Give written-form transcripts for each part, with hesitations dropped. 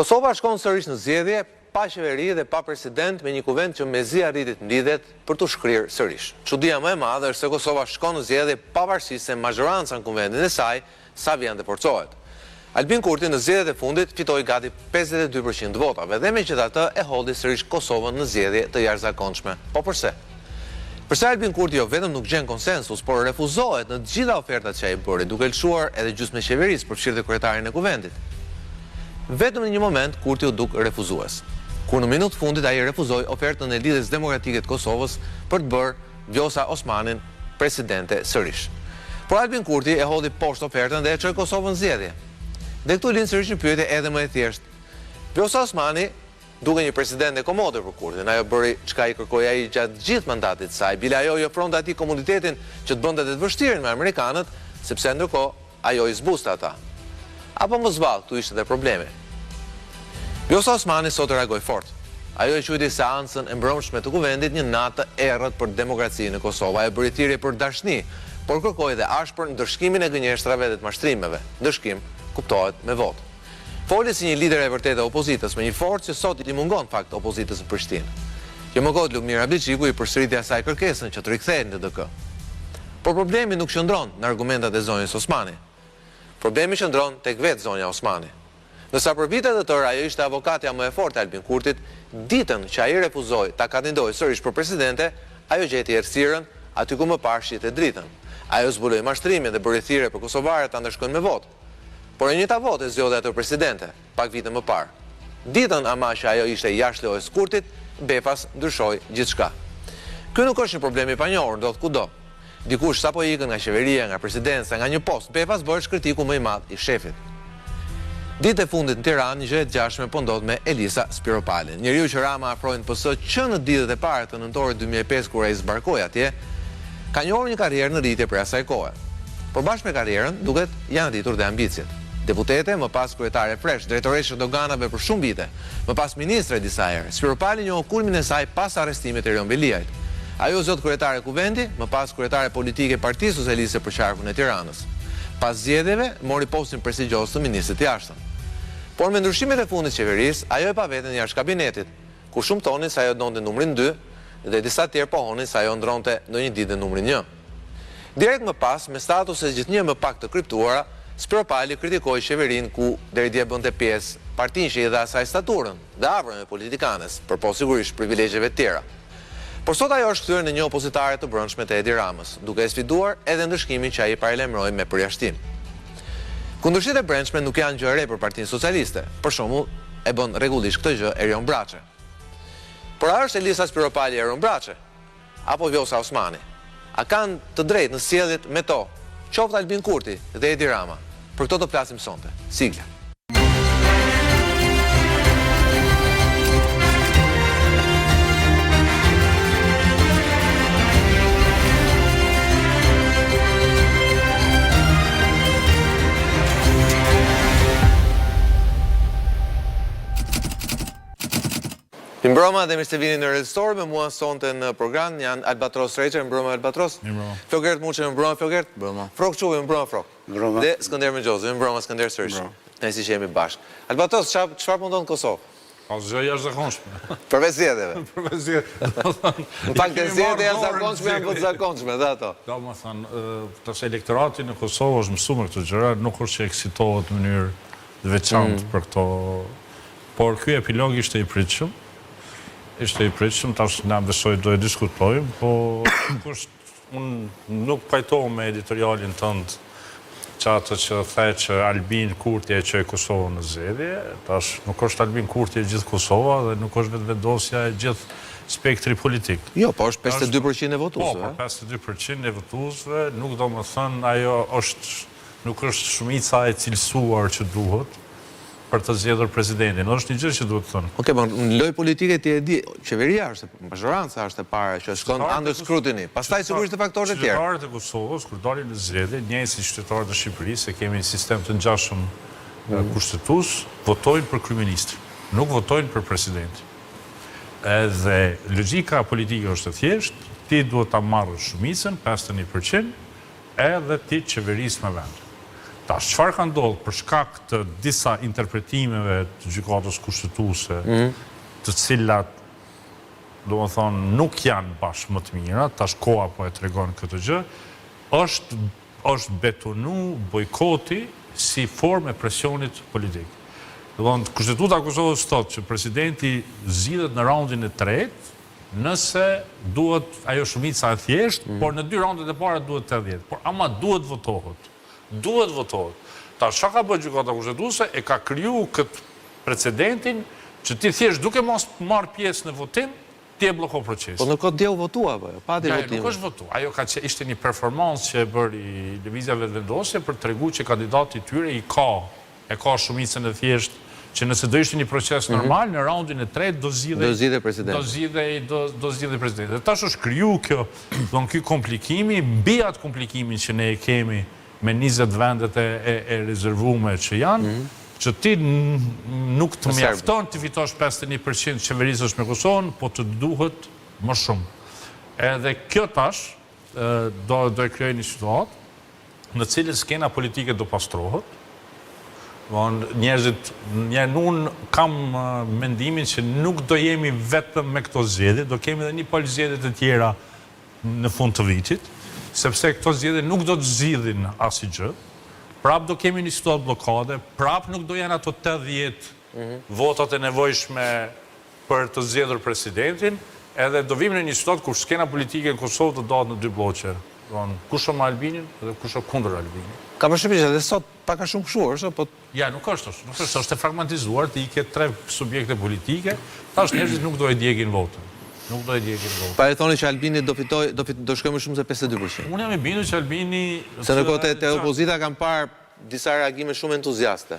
Kosova shkon sërish në zgjedhje pa qeveri dhe pa president me një kuvent që mezi arritit mlidhet për të shkrirë sërish. Çudia më e madhe është se Kosova shkon në zgjedhje pavarësisht se mazhoranca në kuventin e saj sa vjen dhe forcohet. Albin Kurti në zgjedhjet e fundit fitoi gati 52% votave dhe megjithatë e hodhi sërish Kosovën në zgjedhje të jashtëzakonshme. Po përse? Përse Albin Kurti jo vetëm nuk gjen konsensus, por refuzohet në të gjitha ofertat që ai bëri, duke lëshuar edhe gjysmë e qeverisë për fshirë kryetarin e kuventit. Vetëm në një moment Kurti u duk refuzues. Kur në minutë fundit ai refuzoi ofertën e Lidhjes Demokratike të Kosovës për të bërë Vjosa Osmanin presidente sërish. Por Albin Kurti e hodhi poshtë ofertën dhe e çoi Kosovën në zgjedhje. Dhe këtu lind sërish një pyetje edhe më e thjeshtë. Vjosa Osmani duke një presidente komode për Kurtin, ajo bëri çka i kërkoi ai gjatë gjithë mandatit të saj, bile ajo i ofronte atij komunitetin që të bënte të vështirën me amerikanët, sepse ndërkohë ajo i zbuste ata. Apo më zballë, tu ishte dhe problemi. Vjosa Osmani sot reagoi fort. Ajo e quajti seancën e mbrëmshme të kuvendit një natë errët për demokracinë në Kosovë. Ajo bëri thirrje për dashni, por kërkoi dhe ashpër ndërshkimin e gënjeshtrave dhe të mashtrimeve. Ndërshkim kuptohet me votë. Foli si një lider e vërtetë e opozitës me një forcë që sot i mungon fakt opozitës në Prishtinë. Jo më kot Lumir Abliçiku i përsëriti asaj kërkesën që të rikthehej në DK. Por problemi nuk qëndron në argumentat e zonjës Osmani. Problemi qëndron tek vetë zonja Osmani. Nësa për vitet e tërë ajo ishte avokatja më e fortë e Albin Kurtit, ditën që ai refuzoi ta kandidojë sërish për presidente, ajo gjeti errësirën aty ku më parë shite dritën. Ajo zbuloi mashtrimin dhe bëri thirrje për kosovarët ta ndërshkojnë me votë. Por e njëjta votë e zgjodhi atë presidente, pak vite më parë. Ditën ama që ajo ishte jashtë lojës Kurtit, befas ndryshoi gjithçka. Ky nuk është një problem i panjohur ndodh kudo. Dikush sapo ikën nga qeveria, nga presidenca, nga një post, befas bëhet kritiku më i madh i shefit. Ditë e fundit në Tiranë, një gjë e gjashme po ndodh me Elisa Spiropalin. Njeriu që Rama afroi në PS që në ditët e para të nëntorit 2005 kur ai zbarkoi atje, ka njohur një karrierë në rritje për asaj kohe. Por bashkë me karrierën, duket janë arritur dhe ambicjet. Deputete, më pas kryetare fresh, drejtoreshe doganave për shumë vite, më pas ministre disa herë. Spiropali njohë kulmin e saj pas arrestimit të Erion Veliajt. Ajo zot kryetare kuvendi, më pas kryetare politike Partisë Socialiste për qarkun e Tiranës. Pas zgjedhjeve, mori postin prestigjos të ministrit të jashtëm. Por me ndryshimet e fundit qeverisë, ajo e pa veten jashtë kabinetit, ku shumë tonin se ajo ndonte numrin 2 dhe disa tjerë pohonin se ajo ndronte ndonjë ditë numrin 1. Direkt më pas, me statuse gjithnjë më pak të kriptuara, Spiropali kritikoi qeverinë ku deri dje bënte pjesë partinë që i dha asaj staturën dhe afrën me politikanes, përpo sigurisht privilegjeve të tjera. Por sot ajo është kthyer në një opozitare të brendshme të Edi Ramës, duke e sfiduar edhe ndërshkimin që ai paralajmëroi me përjashtim. Kundërshtitë e brendshme nuk janë gjë e re për Partinë Socialiste. Për shembull, e bën rregullisht këtë gjë Erion Braçe. Por a është Elisa Spiropali Erion Braçe apo Vjosa Osmani? A kanë të drejtë në sjelljet me to, qoftë Albin Kurti dhe Edi Rama? Për këto të flasim sonte. Sigla. Mbroma dhe mirë se vini në Redstore, me mua sonte në program janë Albatros Reqer, mbroma Albatros. Flokert Muçe, mbroma Flokert. Frok Çuvi, mbroma Frok. Dhe Skënder Mëngjozi, mbroma Skënder sërish. Ne si jemi bashkë. Albatros, çfarë mundon në Kosovë? Asgjë jashtëzakonshme. Përveç zgjedhjeve. Përveç zgjedhjeve. Në fakt të zgjedhjet jashtëzakonshme janë pozakonshme, dhe ato. Domethënë, tash elektorati në Kosovë është mësuar këto gjëra, nuk është që eksitohet në mënyrë të veçantë për këto. Por ky epilog ishte i pritshëm. Tash na besoj do e diskutojmë, po unë nuk pajtohem me editorialin tënd qatë që the që Albin Kurti e qoj Kosovën në zgjedhje, tash nuk është Albin Kurti e gjithë Kosova dhe nuk është vetëvendosja e gjithë spektri politik. Jo, po është 52% e votuesve. Po, 52% e votuesve, nuk do më thënë ajo nuk është shumica e cilësuar që duhet për të zgjedhur presidentin. Është një gjë që duhet të thonë. Okej, po në lojë politike ti e di, qeveria është, mazhoranca është e para që shkon under scrutiny. Pastaj sigurisht të faktorët e tjerë. Qytetarët e Kosovës kur dalin në zgjedhje, njëjtë si qytetarët e Shqipërisë, se kemi një sistem të ngjashëm kushtetues, votojnë për kryeministrin, nuk votojnë për presidentin. Edhe logjika politike është e thjeshtë, ti duhet ta marrësh shumicën, 51%, edhe ti qeverisë me vend. Tash, çfarë ka ndodhur për shkak të disa interpretimeve të gjykatës kushtetuese, të cilat domethënë nuk janë bashkë më të mira, tash koha po e tregon këtë gjë, është betonu bojkoti si formë e presionit politik. Domethënë Kushtetuta e Kosovës thotë që presidenti zgjidhet në raundin e tretë, nëse duhet ajo shumica e thjeshtë, por në 2 raundet e para duhet 80, por ama duhet votohet. Duhet votohet. Tash çka ka bërë gjykata kushtetuese e ka kriju këtë precedentin që ti thjesht duke mos marrë pjesë në votim, ti e bllokon procesin. Po në këtë djeu votua apo jo? Pati votim. Nuk është votu. Ajo ishte një performancë që e bëri lëvizjave vendosje për t'treguar që kandidati i tyre e ka shumicën e thjeshtë që nëse do ishte një proces normal, në raundin e tretë do zgjidhej presidenti. Do zgjidhej presidenti. Tash është kriju kjo, ky komplikimi, mbi atë komplikimin që ne e kemi me 20 vendet e rezervume që janë, që ti nuk të mjafton të fitosh 51% qeverisësh me Kosovën, po të duhet më shumë. Edhe kjo tash do e krijojë një situatë në cilën skena politike do pastrohet. Njerëzit, unë kam mendimin që nuk do jemi vetëm me këto zgjedhje, do kemi edhe një palë zgjedhje të tjera në fund të vitit, sepse këto zgjedhje nuk do të zgjidhin asgjë. Prap do kemi një situatë blokade, prap nuk do janë ato 80 votat e nevojshme për të zgjedhur presidentin, edhe do vim në një situatë kur skena politike në Kosovë të dohet në 2 bloqe. Kush është me Albinin dhe kush është kundër Albinit. Ka përshtypjen edhe sot pak a shumë kshuar, po ja, nuk është e fragmentizuar, të ikë 3 subjekte politike, tash njerëzit nuk do e djegin votën. Nuk do e djegin votën. Pa e thoni që Albini do shkojë më shumë se 52%. Unë jam i bindur që Albini... Se në kohët e opozita kam parë disa reagime shumë entuziaste.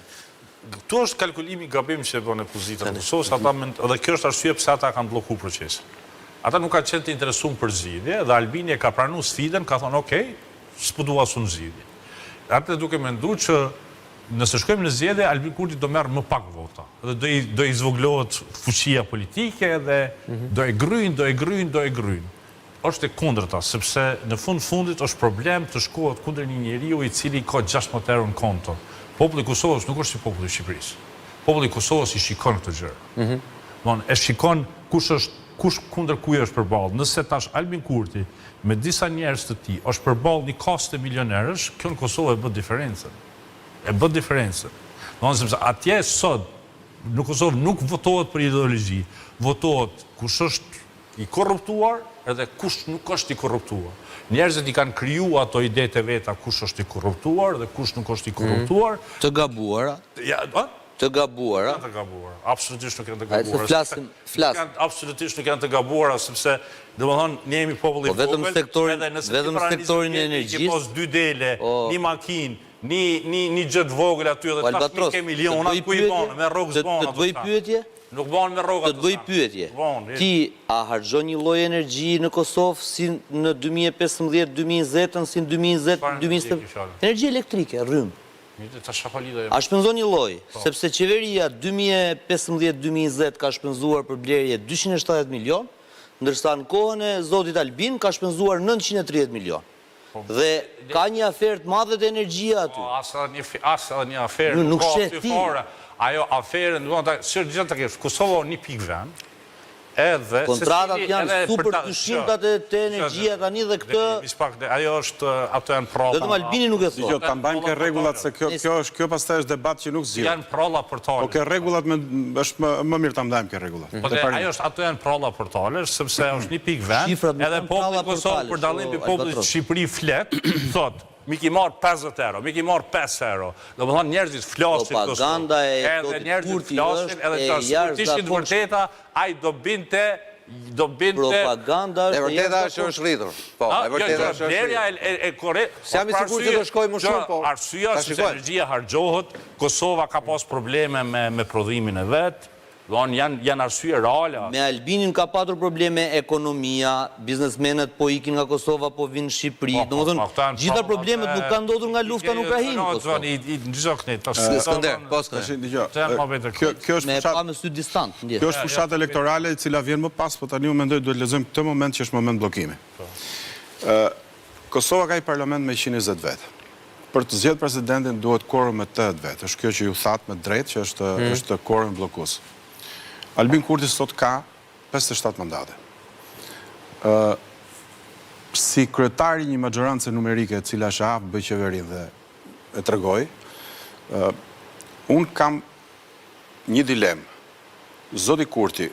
Këtu është kalkulimi gabim që e bën opozita në Kosovë, dhe kjo është arsye pse ata kanë bllokuar procesin. Ata nuk kanë qenë të interesuar për zgjidhje, dhe Albini e ka pranuar sfidën, ka thonë, "Okej, s'po dua asun zgjidhje." Ata duke menduar që nëse shkojmë në zgjedhje, Albin Kurti do merr më pak vota. Dhe do i zvoglohet fuqia politike dhe do e gryn. Është e kundërta, sepse në fundit është problem të shkohet kundër një njeriu i cili ka 16 euro në konto. Populli i Kosovës nuk është si populli i Shqipërisë. Populli i Kosovës i shikon këtë gjë. E shikon kush kundër kujt është përballë. Nëse tash Albin Kurti me disa njerëz të tij është përballë një kaste milionerësh, kjo në Kosovë e bë diferencën. Sepse atje sot në Kosovë nuk votohet për ideologji, votohet kush është i korruptuar edhe kush nuk është i korruptuar. Njerëzit i kanë kriju ato idetë e veta kush është i korruptuar dhe kush nuk është i korruptuar. Të gabuara. Të gabuara. Absolutisht nuk janë të gabuara. Absolutisht nuk janë të gabuara, sepse domethënë ne jemi populli i vogël, vetëm sektorin e energjisë. Pos 2 dele, një makinë, një gjë të vogël aty dhe tash nuk ke miliona, ku i bën me rrogës bon. Të bëj pyetje? Nuk bën me rrogë. Të bëj pyetje. Ti a harxhon një lloj energji në Kosovë si në 2015-2020, si në 2020-2021? Energji elektrike, rrym. A shpenzon një lloj, sepse qeveria 2015-2020 ka shpenzuar për blerje 270 milion, ndërsa në kohën e zotit Albin ka shpenzuar 930 milion. Dhe ka një aferë të madhe të energjia aty. Asa një aferë. Nuk shet ti. Ajo aferën, gjithë të kesh, Kosovo një pikë vend, edhe... Kontratat janë super të shimtat të energjia tani dhe këtë... Ajo është, ato janë prolla... Vetëm Albini nuk e thot. Ta mbajmë ke regullat, se kjo pastaj është debat që nuk zgjidhet. Janë prolla portale. Po ke regullat, është më mirë ta mbajmë ke regullat. Ajo është, ato janë prolla portale, sepse është një pikë vend, edhe populli Kosovë për dallim për popullit Shqipëri flet, thot, mi ki marë 50 euro, mi ki marë 5 euro. Do më thonë njerëzit flasin Propaganda edhe njerëzit flasin, edhe të ishtë të vërteta, aj do binte... Propaganda e vërteta është është rritur. Po, e vërteta është rritur. Se jam i sigurt që do shkojë më shumë, po... Arsyeja se energjia harxhohet, Kosova ka pas probleme me prodhimin e vetë, janë arsye reale. Me Albinin ka patur probleme ekonomia, biznesmenët po ikin nga Kosova, po vinë në Shqipëri. Domethënë, gjitha problemet nuk kanë ndodhur nga lufta në Ukrainë. Kjo është fushat elektorale e cila vjen më pas, po tani u mendoj duhet lexojmë këtë moment që është moment bllokimi. Kosova ka një parlament me 120 vete. Për të zgjedhur presidentin duhet quorum me 80 vetë. Është kjo që ju thatë me drejt që është quorum bllokues. Albin Kurti sot ka 57 mandate. Si kryetari një maxhorancë numerike e cila është hap bëj qeverinë dhe e tregoj, unë kam një dilemë. Zoti Kurti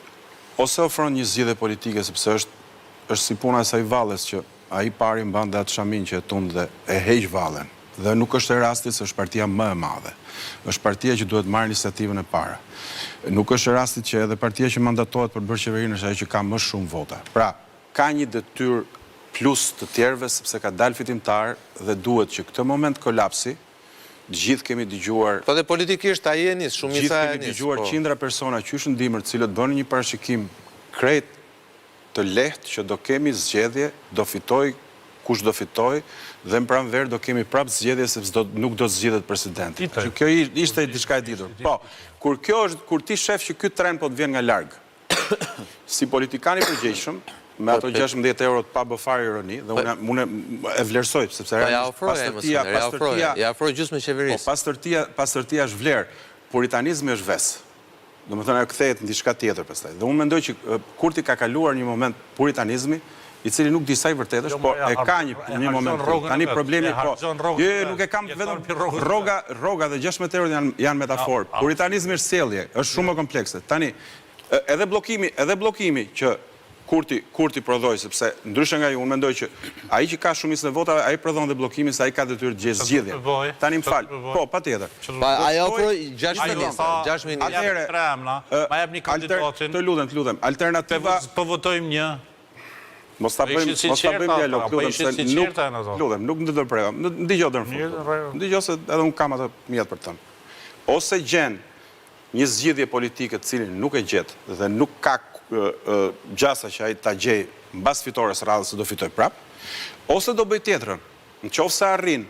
ose ofron një zgjidhje politike sepse është si puna e saj valles që ai pari mban dhe atë shamin që e tund dhe e heq vallen. Dhe nuk është e rasti se është partia më e madhe. Është partia që duhet marrë iniciativën e para. Nuk është e rasti që edhe partia që mandatohet për bërë qeverinë është ajo që ka më shumë vota. Pra, ka një detyrë plus të tjerëve sepse ka dalë fitimtar dhe duhet që këtë moment kolapsi, gjithë kemi dëgjuar. Po dhe politikisht ai e nis, shumica e nis. Gjithë kemi dëgjuar qindra persona që është ndimër, cilët bënë një parashikim krejt të lehtë që do kemi zgjedhje, do fitoj kush do fitoj, dhe më pranverë do kemi prapë zgjedhje sepse nuk do zgjedhet presidenti. Kjo ishte diçka e ditur. Po, kur ti shef që ky tren po të vjen nga larg, si politikani përgjegjshëm, me ato 16 eurot pa bëfar ironi, dhe unë e vlerësoj, sepse ja ofroj gjysmën e qeverisë. Po, pastërtia është vlerë, puritanizmi është vesë. Do më thënë, ajo kthehet në diçka tjetër pastaj. Dhe unë mendoj që Kurti ka kaluar një moment puritanizmi, i cili nuk di sa i vërtet është, po e ka një moment. Tani problemi, po, nuk e kam vetëm rroga dhe 16 eurot janë metaforë. Puritanizmi është sjellje, është shumë më komplekse. Tani, edhe bllokimi që Kurti prodhoi, sepse ndryshe nga ju, unë mendoj që ai që ka shumicën e votave, ai prodhon dhe bllokimin se ai ka detyrë të gjejë zgjidhje. Tani më fal. Po, patjetër. Ai ofroi 6 minuta. Atëherë, ma jap një kandidatin. Të lutem, alternativa. Po votojmë një. Mos ta bëjmë dialog, lutem, nuk ndërprerem. Ndigjo deri në fund. Ndigjo se edhe un kam atë mjet për të thënë. Ose gjen një zgjidhje politike të cilin nuk e gjet dhe nuk ka gjasa që ai ta gjej mbas fitores radhës se do fitoj prap, ose do bëj tjetrën. Nëse arrin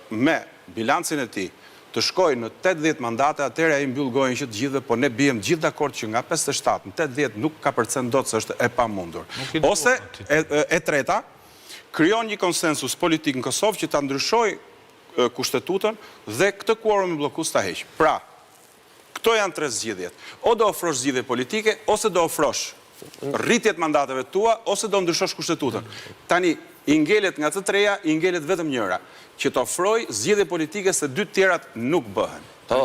me bilancin e tij të shkojë në 80 mandate, atëherë ai mbyll gojën që të gjithëve, po ne bijem gjithë dakord që nga 57 në 80 nuk ka përcent dot se është e pamundur. Ose e treta, krijon një konsensus politik në Kosovë që ta ndryshojë kushtetutën dhe këtë quorum bllokues ta heq. Pra, këto janë tre zgjidhjet. O do ofrosh zgjidhje politike, ose do ofrosh rritjet mandateve tua, ose do ndryshosh kushtetutën. Tani, i ngelet nga të treja, i ngelet vetëm njëra, që të ofroj zgjidhje politike se dy tjerat nuk bëhen. Si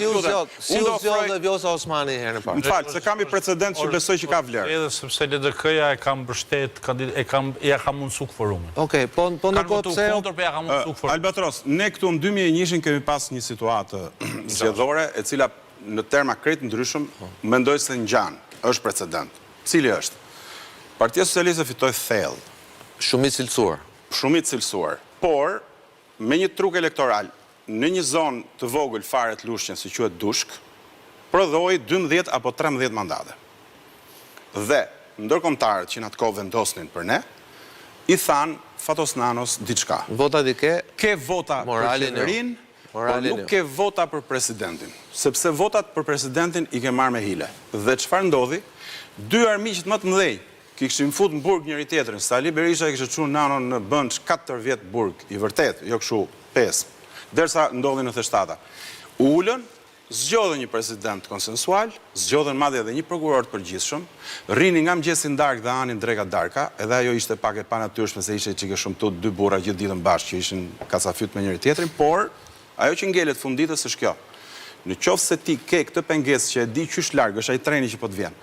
u zgjodh dhe Vjosa Osmani herën e parë? Më fal, se kam i precedent që besoj që ka vlerë. Edhe sepse LDK-ja e kam mbështet, ja ka mundsu kvorumin. Okej, po në kohë pse ja ka mundsu kvorumin. Albatros, ne këtu në 2001 kemi pas një situatë zgjedhore e cila në terma krejt ndryshëm mendoj se ngjan, është precedent. Cili është? Partia Socialiste fitoi thellë. Shumicë cilësuar. Shumicë cilësuar. Por me një truk elektoral në një zonë të vogël fare të Lushnjës, si quhet Dushk, prodhoi 12 apo 13 mandate. Dhe ndërkombëtarët që në atë kohë vendosnin për ne, i than Fatos Nanos diçka. Vota di ke? Ke vota për qeverinë, por nuk ke vota për presidentin. Sepse votat për presidentin i ke marrë me hile. Dhe çfarë ndodhi? Dy armiqët më të mëdhenj kishin fut në burg njëri tjetrin. Sali Berisha kishte çuar Nanon në Bënç 4 vjet burg, i vërtet, jo kështu 5. Derisa ndodhi në theshtata. Ulën, zgjodhen një president konsensual, zgjodhen madje edhe një prokuror të përgjithshëm, rrini nga mëngjesi darkë dhe anin dreka darka, edhe ajo ishte pak e panatyrshme se ishte çike shumtut dy burra gjithë ditën bashkë që ishin kacafyt me njëri tjetrin, por ajo që ngelet funditës është kjo. Në qoftë se ti ke këtë pengesë që e di qysh larg është ai treni që po të vjen,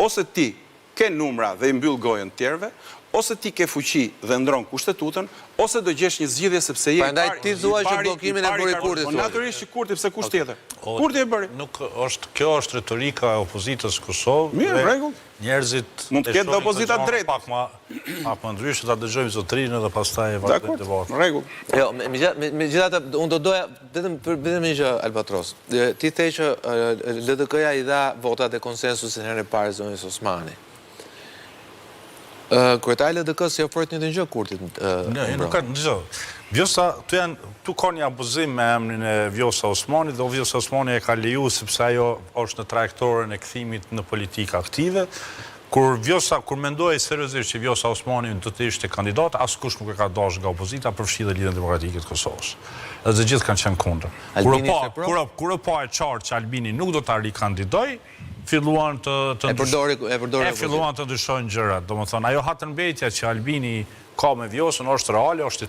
ose ti ke numra dhe i mbyll gojën tjerëve, ose ti ke fuqi dhe ndron kushtetutën, ose do gjesh një zgjidhje sepse je i pari. Prandaj ti thua që bllokimin e bëri Kurti. Po natyrisht që Kurti, pse kush tjetër? Kurti e bëri. Nuk është, kjo është retorika e opozitës Kosovë. Mirë, rregull. Njerëzit mund të ketë dhe opozita drejt. Pak më ndryshe ta dëgjojmë zotrinë dhe pastaj e vazhdojmë debatin. Rregull. Jo, megjithatë unë do doja vetëm një gjë, Albatros. Ti the që LDK-ja i dha votat e konsensusit herën e parë zonës Osmani. Kryetari LDK si ofroi një gjë Kurtit. Nuk ka gjë. Vjosa, tu ka një abuzim me emrin e Vjosa Osmani, dhe Vjosa Osmani e ka leju sepse ajo është në trajektorën e kthimit në politikë aktive, Kur mendoj seriozisht që Vjosa Osmani do të ishte kandidat, askush nuk e ka dashur nga opozita përfshi dhe Lidhjen Demokratike të Kosovës. Dhe të gjithë kanë qenë kundër. Kur e pa e qartë që Albini nuk do ta rikandidoj, filluan të ndryshojnë gjërat. Domethënë, ajo hatërmbetja që Albini ka me Vjosën është reale, është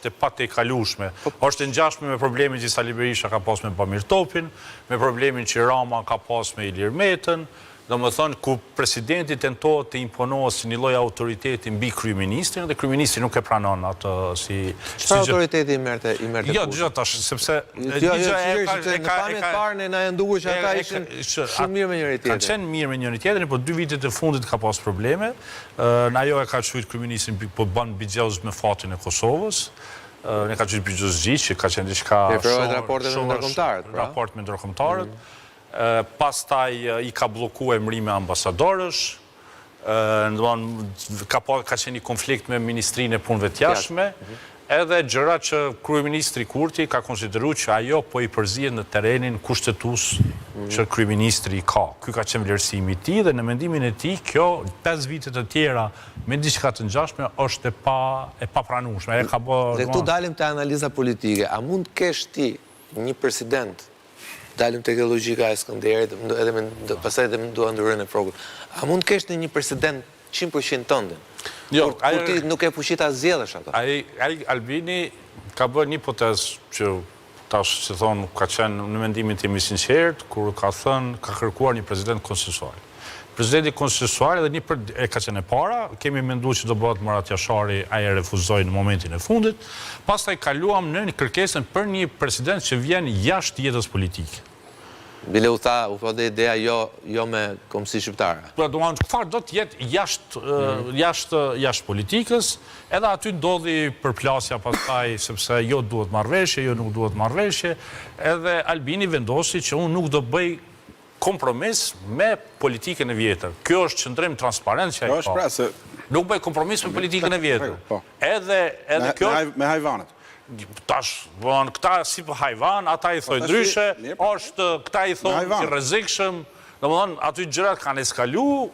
e patejkalueshme. Është e ngjashme me problemin që Sali Berisha ka pas me Bamir Topin, me problemin që Rama ka pas me Ilir Metën, domethënë ku presidenti tentohet të imponohet si një lloj autoriteti mbi kryeministrin dhe kryeministri nuk e pranon atë si çfarë autoriteti i merrte Jo, dëgjoj tash, sepse në pamjet parë na e ndukur që ata ishin shumë mirë me njëri tjetrin. Kanë qenë mirë me njëri tjetrin, por 2 vitet e fundit ka pas probleme. Ajo e ka quajtur kryeministrin po bën bigjeuz me fatin e Kosovës. Ne ka qenë bigjozgji që ka qenë diçka raport me ndërkombëtarët. Pastaj i ka bloku emërime ambasadorësh, ka qenë një konflikt me Ministrinë e Punëve të Jashtme, edhe gjëra që kryeministri Kurti ka konsideruar që ajo po i përzihet në terrenin kushtetues që kryeministri ka. Ky ka qenë vlerësimi i tij dhe në mendimin e tij kjo 5 vite të tjera me diçka të ngjashme është e papranueshme. Dhe këtu dalim te analiza politike. A mund kesh ti një president, dalim te logjika e Skënderit, edhe pastaj edhe do ndryrën e Frokut. A mund kesh një president 100% tëndin? Jo, kur ti nuk e fuqi ta zgjedhësh ato. Ai Albini ka bërë një hipotezë që tash që thonë ka qenë në mendimin tim i sinqert, kur ka thënë ka kërkuar një president konsensual. Presidenti konsensual edhe e ka qenë e para, kemi menduar që do bëhet Murat Jashari, ai e refuzoi në momentin e fundit. Pastaj kaluam në kërkesën për një president që vjen jashtë jetës politike. Bile u tha dhe ideja jo me Komisi Shqiptare. Çfarë do të jetë jashtë politikës, edhe aty ndodhi përplasja pastaj sepse jo duhet marrëveshje, jo nuk duhet marrëveshje, edhe Albini vendosi që unë nuk do bëj kompromis me politikën e vjetër. Kjo është qëndrim transparent që ai ka. Nuk bëj kompromis me politikën e vjetër. Edhe kjo me hajvanet. Tash, këta si për hajvan, ata i thoi ndryshe, këta i thoi i rrezikshëm, domethënë aty gjërat kanë eskalu,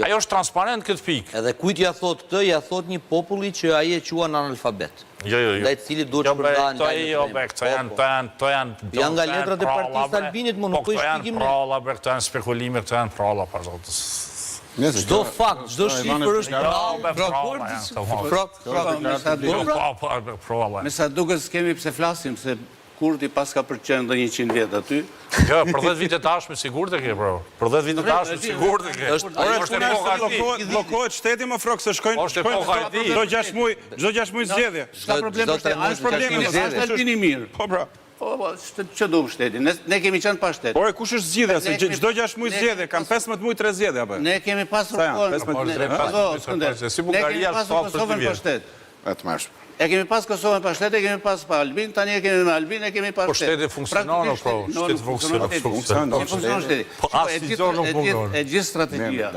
ajo është transparent këtë pikë. Edhe kujt ja thot këtë, ja thot një populli që ai e quan analfabet. Jo. Ndaj të cilit duhet të shpërndahen këto janë janë nga letrat e partisë Albinit, më nuk po i shpikim ne. Këto janë spekulime, këto janë pralla për zotës. Çdo fakt, çdo shifër është me sa duket s'kemi pse flasim se Kurti pas ka përqenë dhe 100 vjet aty. Jo, për 10 vite tashme sigurt e ke, bro. Për 10 vite tashme sigurt e ke. Bllokohet shteti më frok se shkojnë çdo 6 muaj, çdo 6 muaj zgjedhje. S'ka problem për shtetin. Është problemi është Albini mirë. Po pra. Që du shtetin, ne kemi qenë pa shtet. Ore, kush është zgjidhja, se çdo 6 muaj zgjedhje, kam 15 muaj 3 zgjedhje apo? Ne kemi pasur si Bullgaria Kosovën pa shtet. E kemi pas Kosovën pa shtet, e kemi pas pa Albin, tani e kemi me Albin, e kemi pa shtet. Po shteti funksionon, shteti funksionon shteti. Po e gjithë strategjia.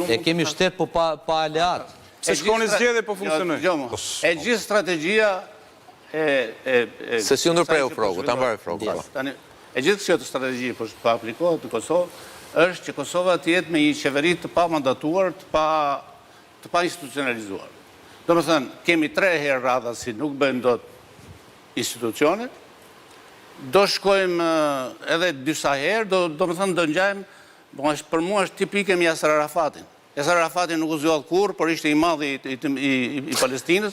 E kemi shtet po pa aleat. Se shkoni zgjedhje po funksionoi. E gjithë strategjia se si ndërpreu Frogu, ta mbaroj Frogu. E gjithë kjo strategji po aplikohet në Kosovë, është që Kosova të jetë me një qeveri të pa mandatuar, të pa institucionalizuar. Do më thënë, kemi 3 herë radha si nuk bëjmë do të institucionet, do shkojmë edhe disa herë, do më thënë do ngjajmë, për mua është tipike me Yasser Arafatin. Yasser Arafati nuk u zgjodh kurrë, por ishte i madhi i Palestinës,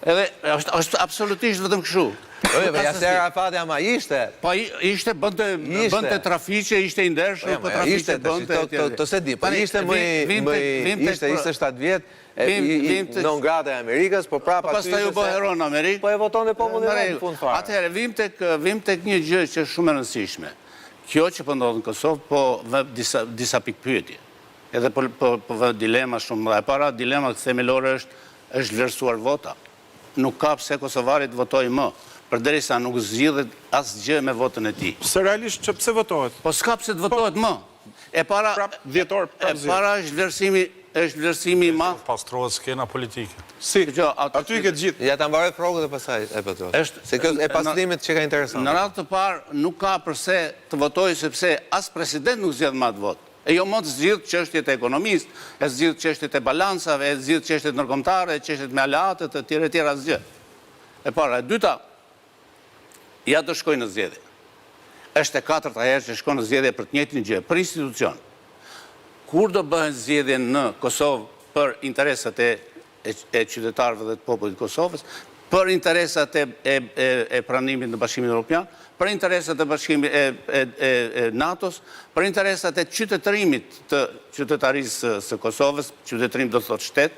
edhe është absolutisht vetëm kështu. Yasser Arafati ama ishte. Po ishte, bënte trafiqe, ishte i ndershëm, po trafiqe bënte. To se di, po ishte ishte 7 vjet, non grata e Amerikës, po prapa pastaj u bë hero në Amerikë. Po e votonte popullin në fund fare. Atëherë vim tek një gjë që është shumë e rëndësishme. Kjo që po ndodh në Kosovë, po vë disa pikpyetje. Edhe po dilema shumë dhe para, dilema themelore është vlerësuar vota. Nuk ka pse kosovarit votoj më, përderisa nuk zgjidhet asgjë me votën e tij. Se realisht që pse votohet? Po s'ka pse të votohet më. E para është vlerësimi i madh. Pastrohet skena politike. Si, aty i ke gjithë. Ja ta mbaroj Frogu dhe pastaj e bëto. Se kjo e pastrimit që ka interesant. Në radhë të parë nuk ka përse të votojë sepse as president nuk zgjedh më atë votë. E jo më të zgjidh çështjet e ekonomisë, e zgjidh çështjet e balancave, e zgjidh çështjet ndërkombëtare, çështjet me aleate të tjera asgjë. E para, e dyta, ja do shkoj në zgjedhje. Është e katërta herë që shkon në zgjedhje për të njëjtin gjë, për institucion. Kur do bëhen zgjedhje në Kosovë për interesat e qytetarëve dhe të popullit të Kosovës, për interesat e pranimit në Bashkimin Evropian, për interesat e bashkimit e NATO-s, për interesat e qytetërimit të qytetarisë së Kosovës, qytetërim do thotë shtet,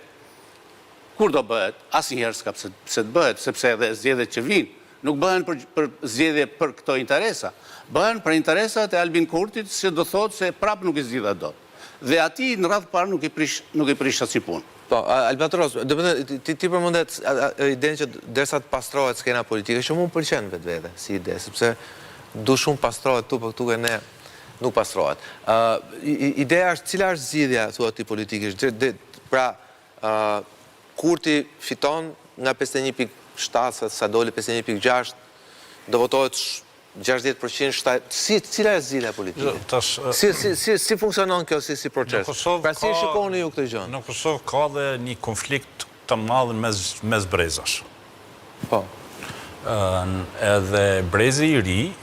kur do bëhet? Asnjëherë s'ka pse të bëhet, sepse edhe zgjedhjet që vinë nuk bëhen për zgjedhje për këto interesa, bëhen për interesat e Albin Kurtit, që do thotë se prapë nuk i zgjidhet dot. Dhe ati në radhë parë nuk i prish asnjë punë. Po, Albatros, ti përmendet idenë që derisa të pastrohet skena politike, që mu pëlqen vetvete si ide, sepse du shumë pastrohet tu, për këtu e ne nuk pastrohet. Ideja është cila është zgjidhja thua ti politikisht, pra Kurti fiton nga 51.7, sa doli 51.6, do votohet 60%, cila është zgjidhja politike? Si funksionon kjo si proces? Pra si shikoni ju këtë gjë? Në Kosovë ka dhe një konflikt të madh mes brezash. Po. Edhe brezi i ri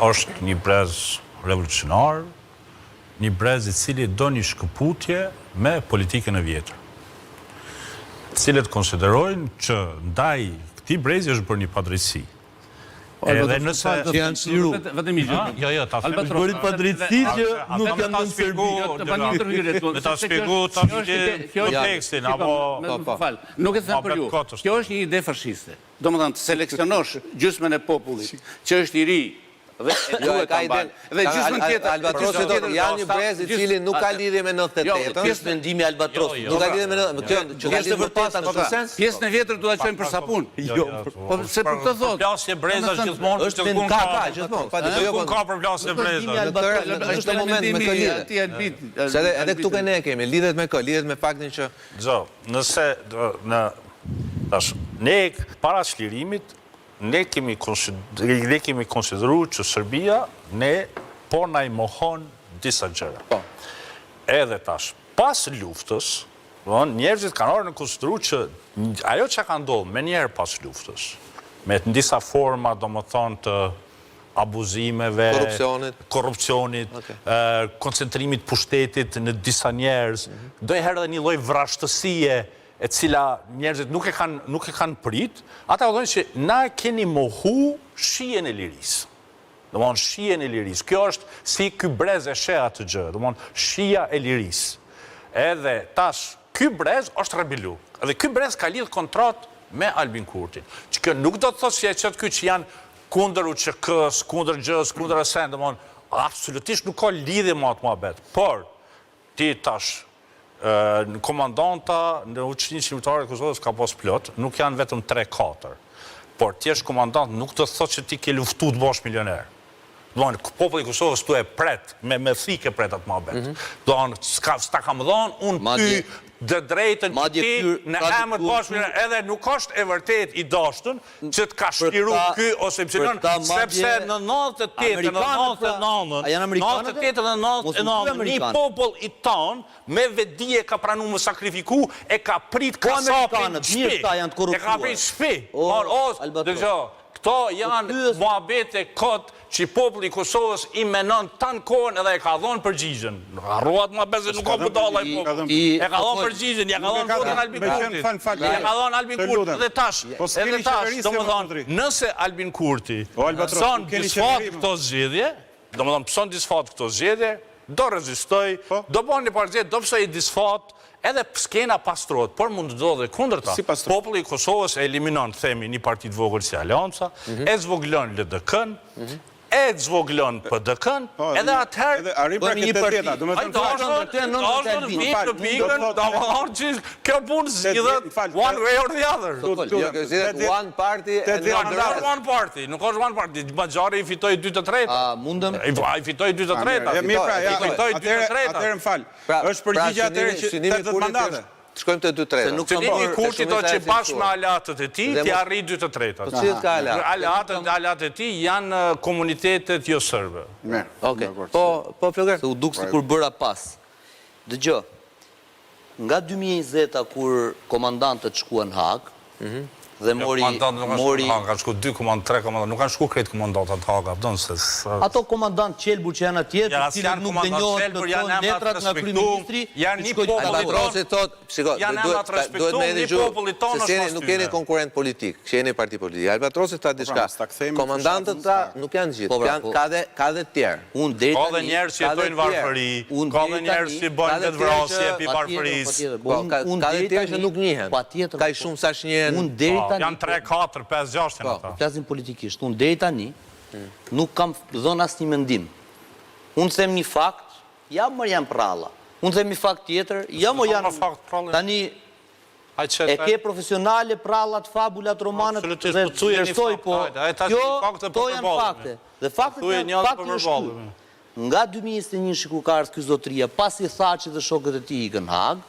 është një brez revolucionar, një brez i cili do një shkëputje me politikën e vjetër. Cilët konsiderojnë që ndaj këtij brezi është bërë një padrejtësi. Edhe nëse janë shiru. Vetëm i gjë. Jo, ta them. Është bërë padrejtësi që nuk janë në Serbi. Me ta shpjegu kontekstin, apo... Nuk e them për ju. Kjo është një ide fashiste. Domethënë të seleksionosh gjysmën e popullit që është i ri dhe gjysmën tjetër. Albatrosi janë një brez i cili nuk ka lidhje me 98. Pjesë mendimi Albatros. Nuk ka lidhje me 98. Që ka lidhje me vërteta në këtë sens? Pjesën e vjetër do ta çojmë për sapun. Jo. Po se për këtë thotë. Plasje brezash gjithmonë është ka gjithmonë ka për plasje brezash. Në këtë moment me kë lidhet. Se edhe këtu ne kemi lidhet me kë, lidhet me faktin që nëse ne para çlirimit ne kemi konsideru që Serbia po na i mohon disa gjëra. Edhe tash, pas luftës, njerëzit kanë orë në konsideru që ajo që ka ndodhur me njerë pas luftës, me të disa forma, do më thonë, të abuzimeve, korrupsionit, koncentrimit pushtetit në disa njerëz, dojherë dhe një lloj vrashtësie e cila njerëzit nuk e kanë prit, ata thonë që na keni mohu shijen e lirisë. Domthon shijen e lirisë. Kjo është si ky brez e sheh atë gjë, domthon shija e lirisë. Edhe tash ky brez është rebelu. Edhe ky brez ka lidh kontratë me Albin Kurtin. Që kjo nuk do të thotë se çet ky që janë kundër UÇK-s, kundër gjës, kundër asaj, domthon absolutisht nuk ka lidhje me atë muhabet. Por ti tash në komandanta në uçninë shqiptare të Kosovës ka pas plot, nuk janë vetëm 3-4. Por ti je komandant nuk do të thotë që ti ke luftuar të bosh milioner. Domthon populli i Kosovës tu e pret, me thikë pret atë muhabet. Domthon s'ta kam dhënë unë ty dë drejtën ti në emër të bosh milioner, edhe nuk është e vërtet i dashtën që të ka shpiru ky ose pse sepse në 98 në 99 një popull i ton me vetdije ka pranuar më sakrifiku e ka prit kasapin shpi. E ka prit shpi. Këto janë muhabete kot që populli i Kosovës i menon tan kohën edhe e ka dhënë përgjigjen. Harruat muhabete nuk ka budalla i popullit. E ka dhënë përgjigjen, ja ka dhënë votin Albin Kurti. Ja ka dhënë Albin Kurti dhe tash, domethënë, nëse Albin Kurti son disfat këto zgjedhje, domethënë son disfat këto zgjedhje, do rezistoj, do bëni një parë do pse i disfat, edhe skena pastrohet, por mund të ndodhe kundërta. Populli i Kosovës e eliminon, themi, një parti të vogël si Alianca, e zvoglon LDK-n, e zvoglon PDK-n, edhe atëherë bëni një parti. Kjo punë zgjidhet one way or the other. One party and one party. Nuk është one party. Baxhari i fitoi 2/3. Mundem? Ai fitoi 2/3. Atëherë më fal. Është përgjigje atëherë që 80 mandate. shkojmë të 2/3. Qëllimi i Kurtit do që bashkë me alatët e tij ti arrit 2/3. Po cilët ka alat? Alatët e tij janë komunitetet jo serbe. Mirë. Okej. Po Flokër. Se u duk si kur bëra pas. Dëgjoj, nga 2020 kur komandantët shkuan në Hag, dhe mori... Kanë shku 2 komandant, 3 komandant, nuk kanë shku krejt komandantat Haga, pëdon se... Ato komandant Qelbur që janë atje, të cilët nuk dënjohet të tonë letrat nga kryeministri, janë një popull se nuk jeni konkurrent politik, që jeni parti politik. Albatrosi tha diçka. Komandantët ta nuk janë gjithë, ka dhe tjerë. Ka dhe njerës që jetojnë varfëri, ka dhe njerës që bëjnë vetë vrasje epi varfërisë. Ka dhe tjerë që nuk njihen. Ka i shumë sa shnjen. Janë 3, 4, 5, 6 janë ata. Flasim politikisht. Unë deri tani nuk kam dhënë asnjë mendim. Unë them një fakt, jam pralla. Unë them një fakt tjetër, tani e ke profesionale, prallat, fabulat, romanët, dhe vlerësoj, po to janë fakte. Dhe faktet janë fakte shku. Nga 2021 kur ka ardhur ky zotëria, pasi Thaçi dhe shokët e tij ikën në Hag,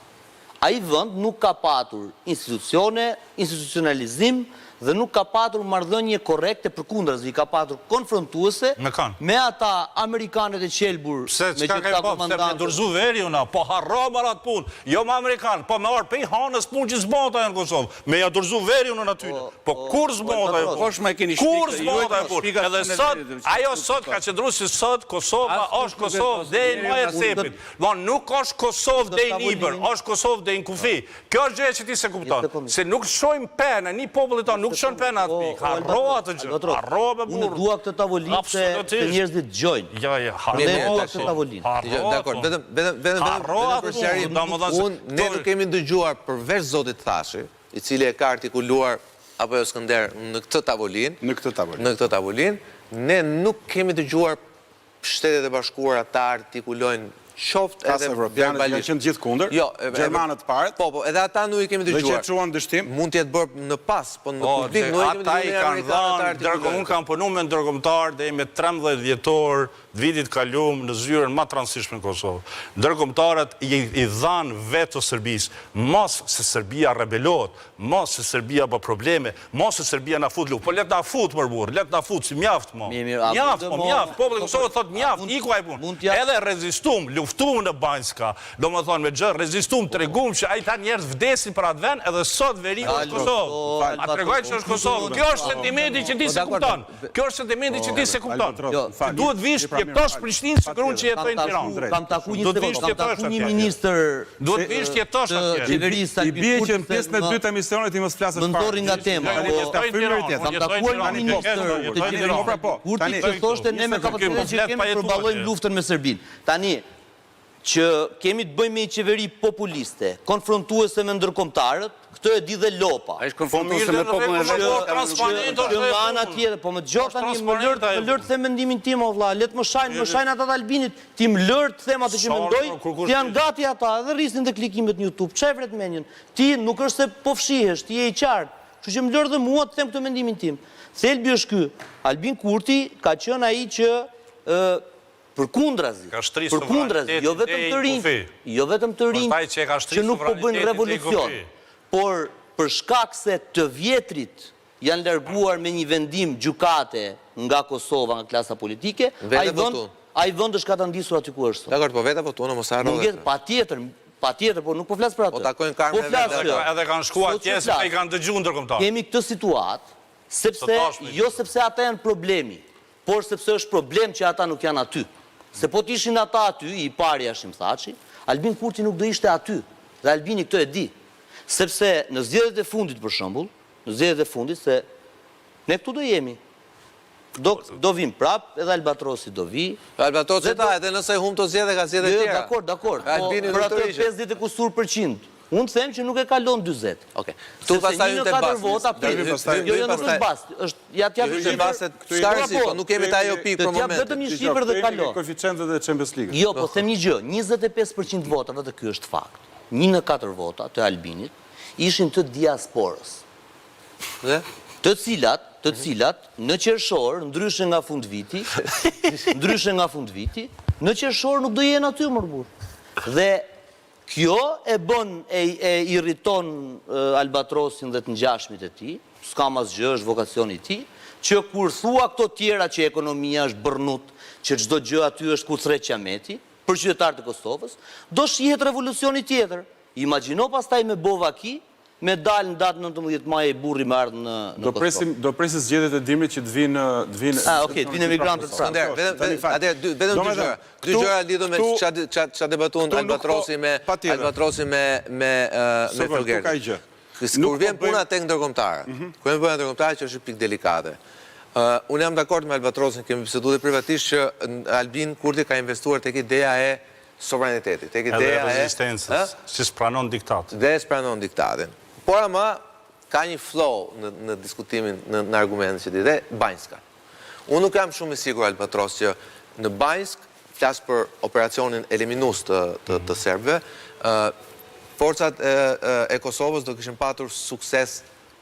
ai vend nuk ka patur institucionalizim dhe nuk ka patur marrëdhënie korrekte, përkundrazi, ka patur konfrontuese me ata amerikanët e Qelbur, me gjitha komandantët. Se dorëzu veri una, po harroma atë punë, jo me amerikanë, po me orë pej hanës punë që zbota në Kosovë, me ja dorëzu veri una në aty. Po kur zbota e punë? Kur zbota e punë? Edhe sot, ajo sot ka qëndru si sot Kosova është Kosovë dhe në majë cepit. Nuk është Kosovë dhe në Iber, është Kosovë dhe në Kufi. Kjo është gjë që ti se kupton. Se nuk shojmë penë, një popullit tonë, nuk shojmë penë atë pikë. Harroa të gjë, harroa me burë. Unë dua këtë tavolinë se njerëzit dëgjojnë. Ja, harroa këtë tavolinë. Dakor, vetëm për sqarim, ne nuk kemi dëgjuar përveç zotit Thaçi, i cili e ka artikuluar apo jo Skënder në këtë tavolinë, ne nuk kemi dëgjuar Shtetet e Bashkuara ta artikulojnë qoftë edhe evropianët janë qenë gjithë kundër, gjermanët paret. Po, edhe ata nuk i kemi dëgjuar. Dhe që quan dështim. Mund të jetë bërë në pas, po në publik nuk i kemi dëgjuar. Ata i kanë dhënë, unë kam punu me ndërkombëtar dhe me 13 vjetor vitit kalum në zyrën ma transishme në Kosovë. Ndërkombëtarët i dhanë veto Serbisë, mos se Serbia rebelohet, mos se Serbia bë probleme, mos se Serbia na fut luftë. Po let na fut më burr, let na fut si mjaft mo. Mjaft, populli i Kosovës thotë mjaft, iku ai punë. Edhe rezistum, luftum në Banjska, do më thonë me gjë, rezistum, tregum që ai ta njerëz vdesin për atë vend, edhe sot veriku është Kosovë. A tregoj që është Kosovë. Kjo është sentimenti që ti se kupton. Kjo është sentimenti që ti se kupton. Duhet vish jetosh Prishtinë sigurisht që jetojnë në Tiranë. Kam taku një ministër. Duhet vish jetosh atje. Qeverisë i bie që në pjesën e dytë të emisionit i mos flasësh fare. Më ndorri nga tema. Kam takuar një ministër të qeverisë. Kurti të thoshte ne me kapacitetin që kemi përballojmë luftën me Serbinë. Tani që kemi të bëjmë me një qeveri populiste, konfrontuese me ndërkombëtarët, këtë e di dhe Lopa. Ai është konfrontuese me popullin e transparent. Që nga ana tjetër, po më dëgjoj tani më lër të them mendimin tim o vlla, le të më shajnë ata të Albinit, ti më lër të them atë që mendoj, ti janë gati ata, edhe rrisin te klikimet në YouTube, çevret menjen. Ti nuk është se po fshihesh, ti je i qartë. Kështu që më lër dhe mua të them këtë mendimin tim. Thelbi është ky. Albin Kurti ka qenë ai që përkundrazi, jo vetëm të rinj që nuk po bëjnë revolucion, por për shkak se të vjetrit janë larguar me një vendim gjykate nga Kosova, nga klasa politike, ai vend është ka ta ndisur aty ku është. Dakor, po vetë votuan mos harro. Patjetër, po nuk po flas për atë. Po takojnë karmën edhe kanë shkuar atje se i kanë dëgjuar ndërkombëtar. Kemi këtë situatë, sepse ata janë problemi, por sepse është problem që ata nuk janë aty. Se po t'ishin ata aty, i pari Hashim Thaçi, Albin Kurti nuk do ishte aty. Dhe Albini këtë e di. Sepse në zgjedhjet e fundit, për shembull, në zgjedhjet e fundit, se ne këtu do jemi. Do vim prap, edhe Albatrosi do vi. Albatrosi ta, edhe nëse hum të zgjedhje ka zgjedhje tjera. Dakor. Për atë 50 kusur %. Unë them që nuk e kalon 40. Okej. Tu pastaj hyn te basti. Jo, nuk është basti. Ja t'jap nuk kemi ta ajo pikë për momentin. Vetëm një shifër dhe kalon. Koeficientët e Champions League. Jo, po them një gjë, 25% votave, dhe ky është fakt. 1 në 4 vota të Albinit ishin të diasporës. Dhe të cilat në qershor, ndryshe nga fund viti, në qershor nuk do jenë aty më burr. Dhe Kjo e bën, e irriton Albatrosin dhe të ngjashmit e tij, s'ka asgjë, është vokacioni i tij, që kur thua këto tjera që ekonomia është bërnut, që çdo gjë aty është kucre qameti, për qytetarët e Kosovës, do shihet revolucioni tjetër. Imagjino pastaj me Bovaki, me dalë në datë 19 maj e burri me ardhë në Kosovë. Do presi zgjedhjet e dimrit që të vinë... Okej, të vinë emigrantët pra. Vetëm dy gjëra. Dy gjëra lidhur me ç'a debatuan Albatrosi me Thogertin. Kur vjen puna tek ndërkombëtarët, që është pikë delikate. Unë jam dakord me Albatrosin, kemi biseduar privatisht që Albin Kurti ka investuar tek ideja e sovranitetit, tek ideja e rezistencës, si s'pranon diktat. Dhe s'pranon diktatin. Por ama ka një flow në diskutimin, në argumentin që ti dhe Banjska. Unë nuk jam shumë i sigurt Albatros që në Banjsk, flas për operacionin eliminus të serbëve, forcat e Kosovës do kishin patur sukses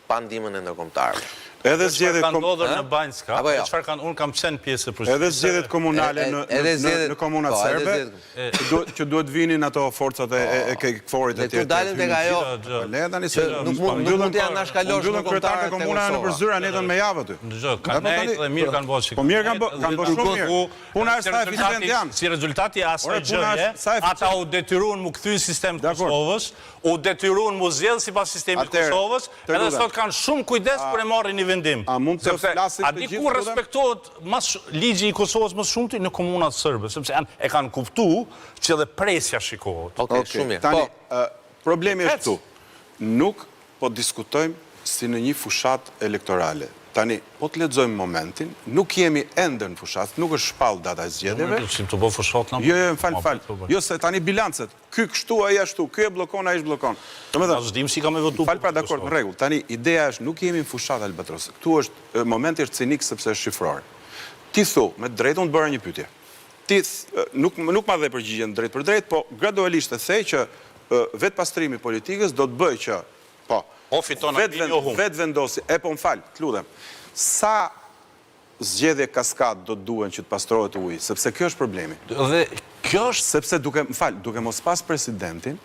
pa ndihmën e ndërkombëtarëve. Edhe zgjedhjet kanë ndodhur në Banjska, çfarë kanë, unë kam qenë pjesë e procesit. Edhe zgjedhjet komunale në komunat serbe, që duhet vinin ato forcat e KFOR-it e tjerë. Dhe dalin tek ajo, nuk mund të janë nashkalosh në kryetarët e komunave në Zyra netën me javë aty. Dgjoj, kanë dhe mirë kanë bërë. Po mirë kanë bërë shumë mirë. Puna është sa eficient janë. Si rezultati i asaj gjëje, ata u detyruan mu kthy sistemin e Kosovës, u detyruan mu zgjedh sipas sistemit të Kosovës, edhe sot kanë shumë kujdes kur e marrin një vendim. A mund të flasim të gjithë? A di ku respektohet ligji i Kosovës më shumti në komunat sërbe, sepse e kanë kuptuar që edhe presja shikohet. Okej, shumë mirë. Tani, problemi është këtu. Nuk po diskutojmë si në një fushat elektorale. Tani, po të lexojmë momentin, nuk jemi ende në fushat, nuk është shpall data e zgjedhjeve. Si të bëj fushat në. Jo, fal. Jo se tani bilancet. Ky kështu, ai ashtu, ky e bllokon, ai bllokon. Domethënë, s'dim si kam e votuar. Fal pra, dakord, në rregull. Tani ideja është nuk jemi në fushat Albatros. Ktu është momenti është cinik sepse është shifror. Ti thu, me drejtë unë të bëra një pyetje. Ti nuk ma dhe përgjigjen drejt për drejt, po gradualisht e thej që vetë pastrimi i politikës do të bëjë që vetë vendosi, po më falë, të ludhem, sa zgjedhje kaskad do të duhen që të pastrohet uji, sepse kjo është problemi. Dhe kjo është... Sepse duke mos pas presidentin,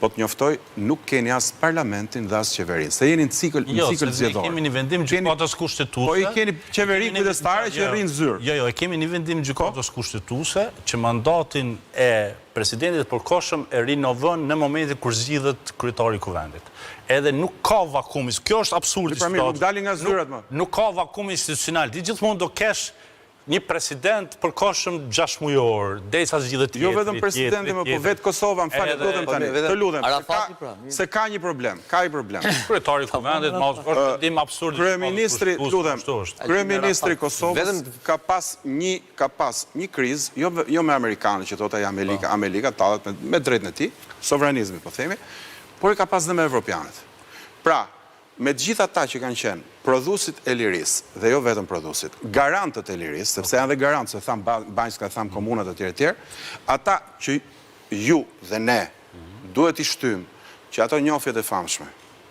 po të njoftoj, nuk keni as parlamentin dhe as qeverin. Se jeni në cikël zgjedhor. Jo, se kemi një vendim gjykatës kushtetuese. Po i keni qeveri kujdestare që rrinë zyrë. Jo, kemi një vendim gjykatës kushtetuese që mandatin e presidentit përkohshëm e rinovon në momentin kur zgjidhet kryetari i kuvendit. Edhe nuk ka vakum, kjo është absurd. Nuk dalin nga zyrat më. Nuk ka vakum institucional. Ti gjithmonë do kesh një president përkohshëm 6 mujor, derisa zgjidhet tjetri. Jo vetëm presidenti, po vetë Kosova, më falë, të ludhem. Se ka një problem, Kryetari i kuvendit, është vendim absurd. Kryeministri i Kosovës ka pas një krizë, jo me amerikanët, që thotë Amerika tallet me drejtën e tij, sovranizmi po themi, por i ka pas dhe me evropianët. Pra, me gjitha ta që kanë qenë prodhuesit e lirisë, dhe jo vetëm prodhuesit, garantët e lirisë, sepse janë dhe garantë, se thamë Banjska, thamë komunat e tjerë, ata që ju dhe ne duhet i shtymë që ato njofjet e famshme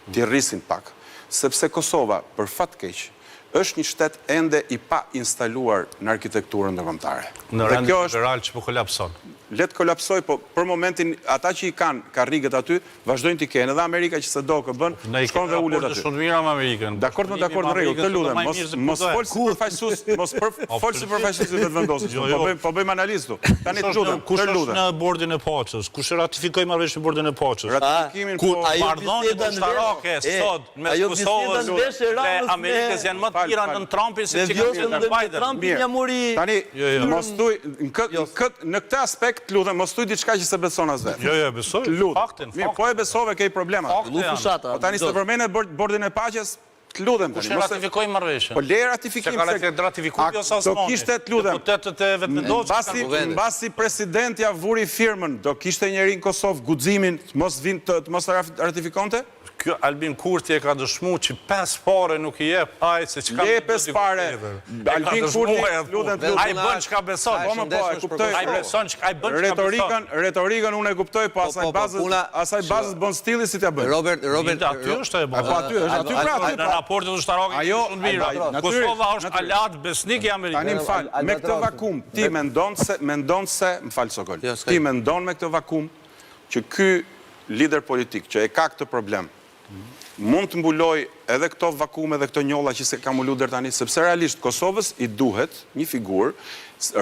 t'i rrisin pak, sepse Kosova, për fat keq, është një shtet ende i pa instaluar në arkitekturën ndërkombëtare. Në rend liberal që po kolapson. Let kolapsoj, po për momentin ata që i kanë karriget aty, vazhdojnë t'i kenë, edhe Amerika që se do kë bën, shkon dhe ullet aty. Ne shumë mira me Amerikën. Dakord në rregull, të lutem, mos fol si përfaqësues, mos fol si përfaqësues i vetëvendosur. Po bëjmë analizë këtu. Tani të lutem, kush është në bordin e Paçës? Kush ratifikoi marrëveshjen në bordin e Paçës? Ratifikimin marrëdhënie ushtarake sot me Kosovën dhe Amerikës janë më të mira në Trumpin se që kanë Biden. Tani mos thuj në këtë aspekt të lutem, mos thuj diçka që se beson as vetë. Jo, besoj. Faktin. Mirë, po e besove ke problemat. Po tani se përmene bordin e paqes, të lutem. Kush e ratifikoi marrëveshjen? Po le ratifikim. Se ka ratifikuar jo sa do kishte të lutem. Deputetët e vetëvendosur. Mbasi presidenti ja vuri firmën, do kishte njëri në Kosovë guximin të mos ratifikonte? Kjo Albin Kurti e ka dëshmu që 5 pare nuk i jep, ajë se që ka... Le 5 pare, Albin Kurti, lutem, ajë bën që ka beson. Ajë beson që ka bën që ka beson. Retorikën unë e kuptoj, po asaj bazës bën stili si t'ja bën. Robert, aty është e bën. Po aty pra. Në raportet ushtarake të shumë mira. Kosova është alat besnik i Amerikës. Tani më fal, me këtë vakum, ti mendon se, më fal Sokol, ti mendon me këtë vakum, që ky lider politik që e ka këtë problem, mund të mbuloj edhe këto vakume dhe këto njolla që se ka mbulu deri tani, sepse realisht Kosovës i duhet një figurë,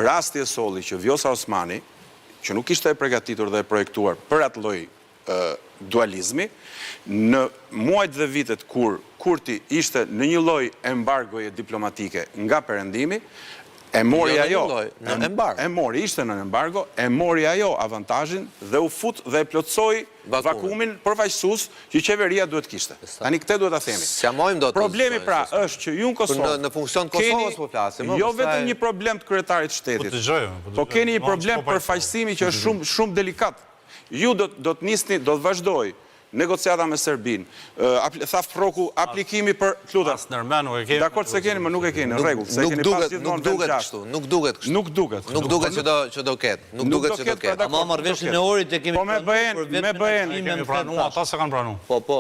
rasti e solli që Vjosa Osmani, që nuk ishte e përgatitur dhe e projektuar për atë lloj dualizmi, në muajt dhe vitet kur Kurti ishte në një lloj embargoje diplomatike nga perëndimi, e mori ishte në embargo, e mori ajo avantazhin dhe u fut dhe e plotsoi vakumin përfaqësues që qeveria duhet kishte. Tani këtë duhet ta themi. Problemi pra është që ju në Kosovë në funksion të Kosovës po flasim. Jo vetëm një problem të kryetarit të shtetit, po keni një problem përfaqësimi që është shumë delikat. Ju do të nisni, do të vazhdoj negociata me Serbin, thaf Froku, aplikimi për lutem. Dakor se keni, më nuk e keni, në rregull, se keni pas gjithmonë vend gjashtë. Nuk duket kështu. Nuk duket që do ketë. Nuk duket që do ketë. Ama marrëveshjen e orit e kemi pranuar. Me bëhen, kemi pranuar, ata se kanë pranuar. Po.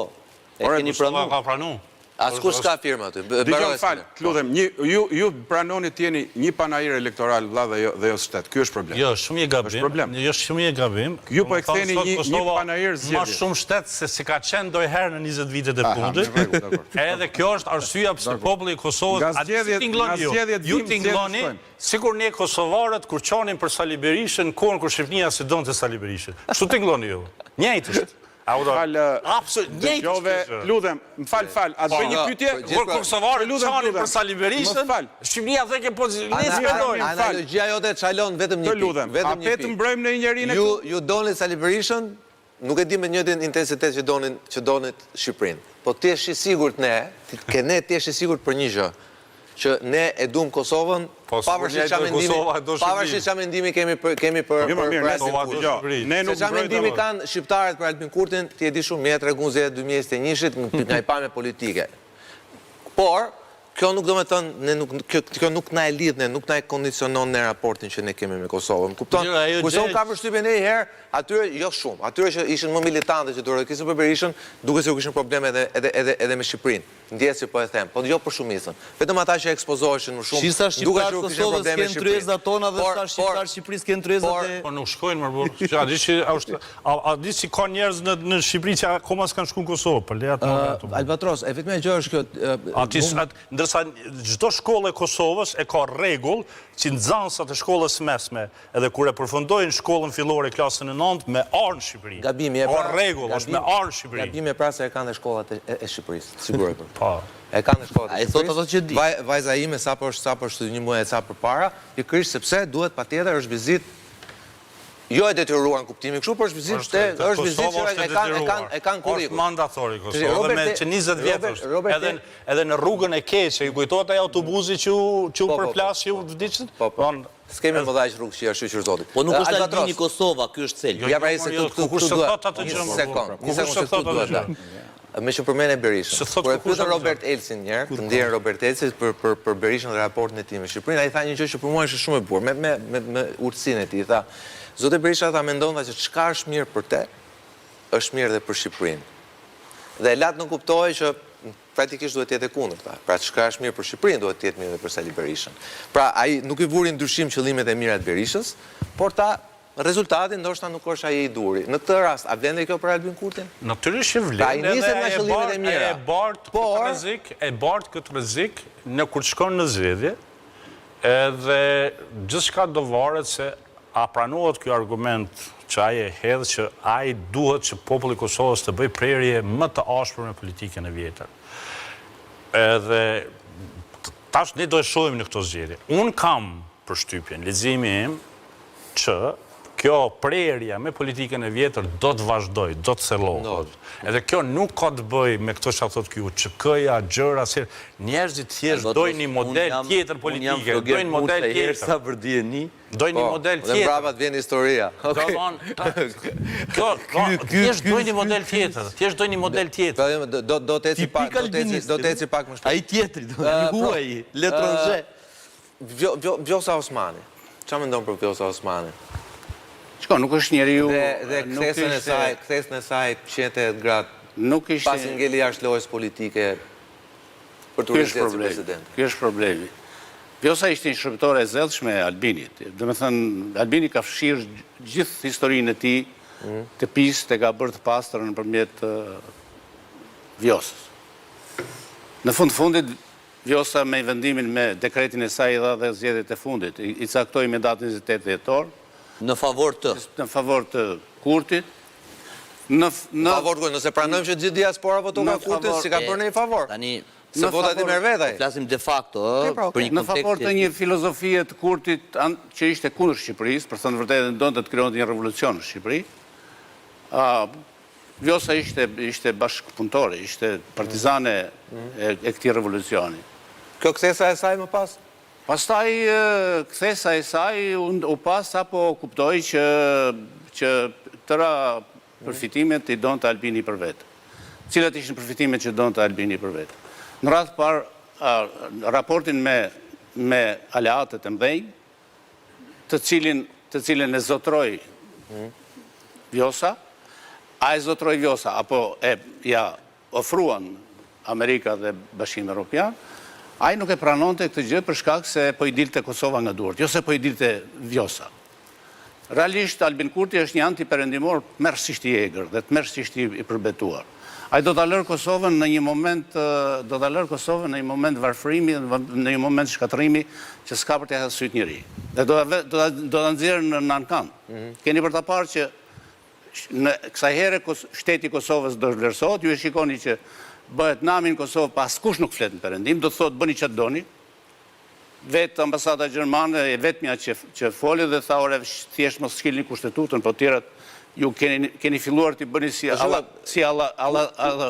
E keni pranuar. Ka pranuar. Askush s'ka firma aty. Dgjoj fal, lutem, ju pranoni të jeni një panair elektoral vëlla dhe jo shtet. Ky është problem. Jo, shumë i gabim. Jo, shumë i gabim. Ju po e ktheni një panair zgjedhje. Ma shumë shtet se si ka qenë ndonjëherë në 20 vitet e fundit. Edhe kjo është arsyeja pse populli i Kosovës ju tingëlloni, sikur ne kosovarët kur çonin për Sali Berishën, kohën kur Shqipënia se donte Sali Berishën. Kështu tingëlloni ju. Njëjtësisht. Dëgjove, lutem, më fal, a të bëj një pyetje? Kur kosovarët çonin për Sali Berishën, Shqipënia thekë analogjia jote çalon vetëm një pikë. A petë mbrojmë në njërinë këtu? Ju doni Sali Berishën, nuk e di me njëjtin intensitet që donit Shqipërinë. Po ti je i sigurt ti je i sigurt për një gjë, që ne e duam Kosovën, pavarësisht çfarë mendimi kemi për Albin Kurtin. Se çfarë mendimi kanë shqiptarët për Albin Kurtin, ti e di shumë mirë, tregun zgjedhjet 2021-shit nga i pamje politike. Por kjo nuk do me thënë, kjo nuk na e lidh, nuk na e kondicionon në raportin që ne kemi me Kosovën. Kupton? Kurse unë kam përshtypjen e herë, atyre jo shumë, atyre që ishin më militante që duhet kishin për Berishën, duke se u kishin probleme edhe me Shqipërinë. Ndjes si po e them, po jo për shumicën. Vetëm ata që ekspozoheshin më shumë, shisa shqiptar Kosovës kanë tryezat tona dhe sa shqiptar Shqipërisë kanë tryezat e... Po nuk shkojnë më burr. A di si ka njerëz në Shqipëri që akoma s'kan shkuar në Kosovë, po leja të ato. Albatros, e vetmja gjë është kjo. Ndërsa çdo shkollë e Kosovës e ka rregull që nxënësat e shkollës mesme, edhe kur e përfundojnë shkollën fillore klasën e 9 me arë në Shqipëri. Gabimi e pra. Ka rregull, është me arë në Shqipëri. Gabimi e pra se e kanë dhe shkollat e Shqipërisë, sigurisht. Po. E kanë dhe shkollat e Shqipërisë. Ai thot ato që di. Vajza ime sapo është një muaj e sa përpara, pikërisht sepse duhet patjetër është vizitë jo e detyruar në kuptimin kështu, por është vizitë që e kanë kurrikull. Është mandatori Kosovë, me që 20 vjetësh. Edhe në rrugën e keqe, ju kujtohet ai autobusi që u përplas, që u vdiqët? Po. S'kemi më dhaq rrugë që është shqyr zotit. Po nuk është Albini Kosova, ky është celi. Ja pra se këtu duhet. Një sekond duhet. Me që përmene Berishën. Kur e pyetën Robert Elsin njerë, të ndjerën Robert Elsin për Berishën dhe raportin e tij me Shqipërinë, ai tha një gjë që për mua është shumë e bukur, me urtësinë e tij, tha, Zote Berisha tha mendon që çka është mirë për te, është mirë dhe për Shqipërinë. Dhe latë nuk kuptoi që praktikisht duhet të jetë e kundërta. Pra çka është mirë për Shqipërinë duhet të jetë mirë dhe për Sali Berishën. Pra ai nuk i vuri ndryshim qëllimet e mira të Berishës, por rezultati ndoshta nuk është ai i duri. Në këtë rast, a vlen kjo për Albin Kurtin? Natyrisht që vlen. E bart këtë rrezik në kur shkon në zgjedhje, edhe gjithçka do varet se a pranohet ky argument që ai e hedh që ai duhet që populli i Kosovës të bëjë prerje më të ashpër me politikën e vjetër. Edhe tash ne do e shohim në këto zgjedhje. Un kam përshtypjen, leximi im që kjo prerja me politikën e vjetër do të vazhdoj, do të sellohet. Edhe kjo nuk ka të bëj me këto që thot ky UÇK-ja, gjëra, njerëzit thjesht dojnë një model tjetër politike, dojnë model tjetër. Sa për dieni, dojnë një model tjetër. Dhe brava të vjen historia. Thjesht dojnë një model tjetër, thjesht dojnë një model tjetër. Do të eci pak më shpejt. Ai tjetri, do të huaj, letronzhe. Vjosa Osmani. Çfarë mendon për Vjosa Osmani? Shko, nuk është njeriu... Dhe kthesën e saj qete gratë pasi ngeli jashtë lojës politike për të rizjetë si president. Kjo është problemi. Vjosa ishte një shërbëtore e zellshme e Albinit. Dhe me thënë, Albini ka fshirë gjithë historinë e tij të pisë të ka bërë të pastër nëpërmjet Vjosës. Në fundit, Vjosa me vendimin me dekretin e saj dhe zgjedhjet e fundit, i caktoi me datën 28 dhjetor. Në favor të? Në favor të Kurtit. Nëse pranojmë që gjithë diaspora voto nga Kurti, si ka bërë në i favor. Se votat i merr vetaj. Flasim de facto, për një në favor të një filozofie të Kurtit që ishte kundër Shqipërisë, për thënë vërtetë donte të krijonte një revolucion në Shqipëri. Vjosa ishte bashkëpunëtore, ishte partizane e këtij revolucioni. Kjo kthesa e saj më pas? Pastaj kthesa e saj u pas apo kuptoi që tëra përfitimet i donte Albini për vetë. Cilat ishin përfitimet që donte Albini për vetë? Në radhë parë, raportin me aleatët e mdhenj, të cilin e zotroi Vjosa, a e zotroi Vjosa, apo ja ofruan Amerika dhe Bashkimi Evropian, a i nuk e pranonte këtë gjë për shkak se po i dilte Kosova nga duart, jo se po i dilte Vjosa. Realisht, Albin Kurti është një antiperëndimor mërësisht i egër dhe të mërësisht i përbetuar. Ai do ta lërë Kosovën në një moment varfërimi, në një moment shkatërrimi që s'ka për të syt njëri. Dhe do ta nxjerrë në ankan. Keni për ta parë që në kësaj here shteti i Kosovës do vlerësohet, ju e shikoni që bëhet nami në Kosovë pa askush nuk flet në perëndim, do të thotë bëni çfarë doni. Vetë ambasada gjermane e vetmja që foli dhe tha ore thjesht mos shkilni kushtetutën, po tjerat ju keni filluar të bëni si alla...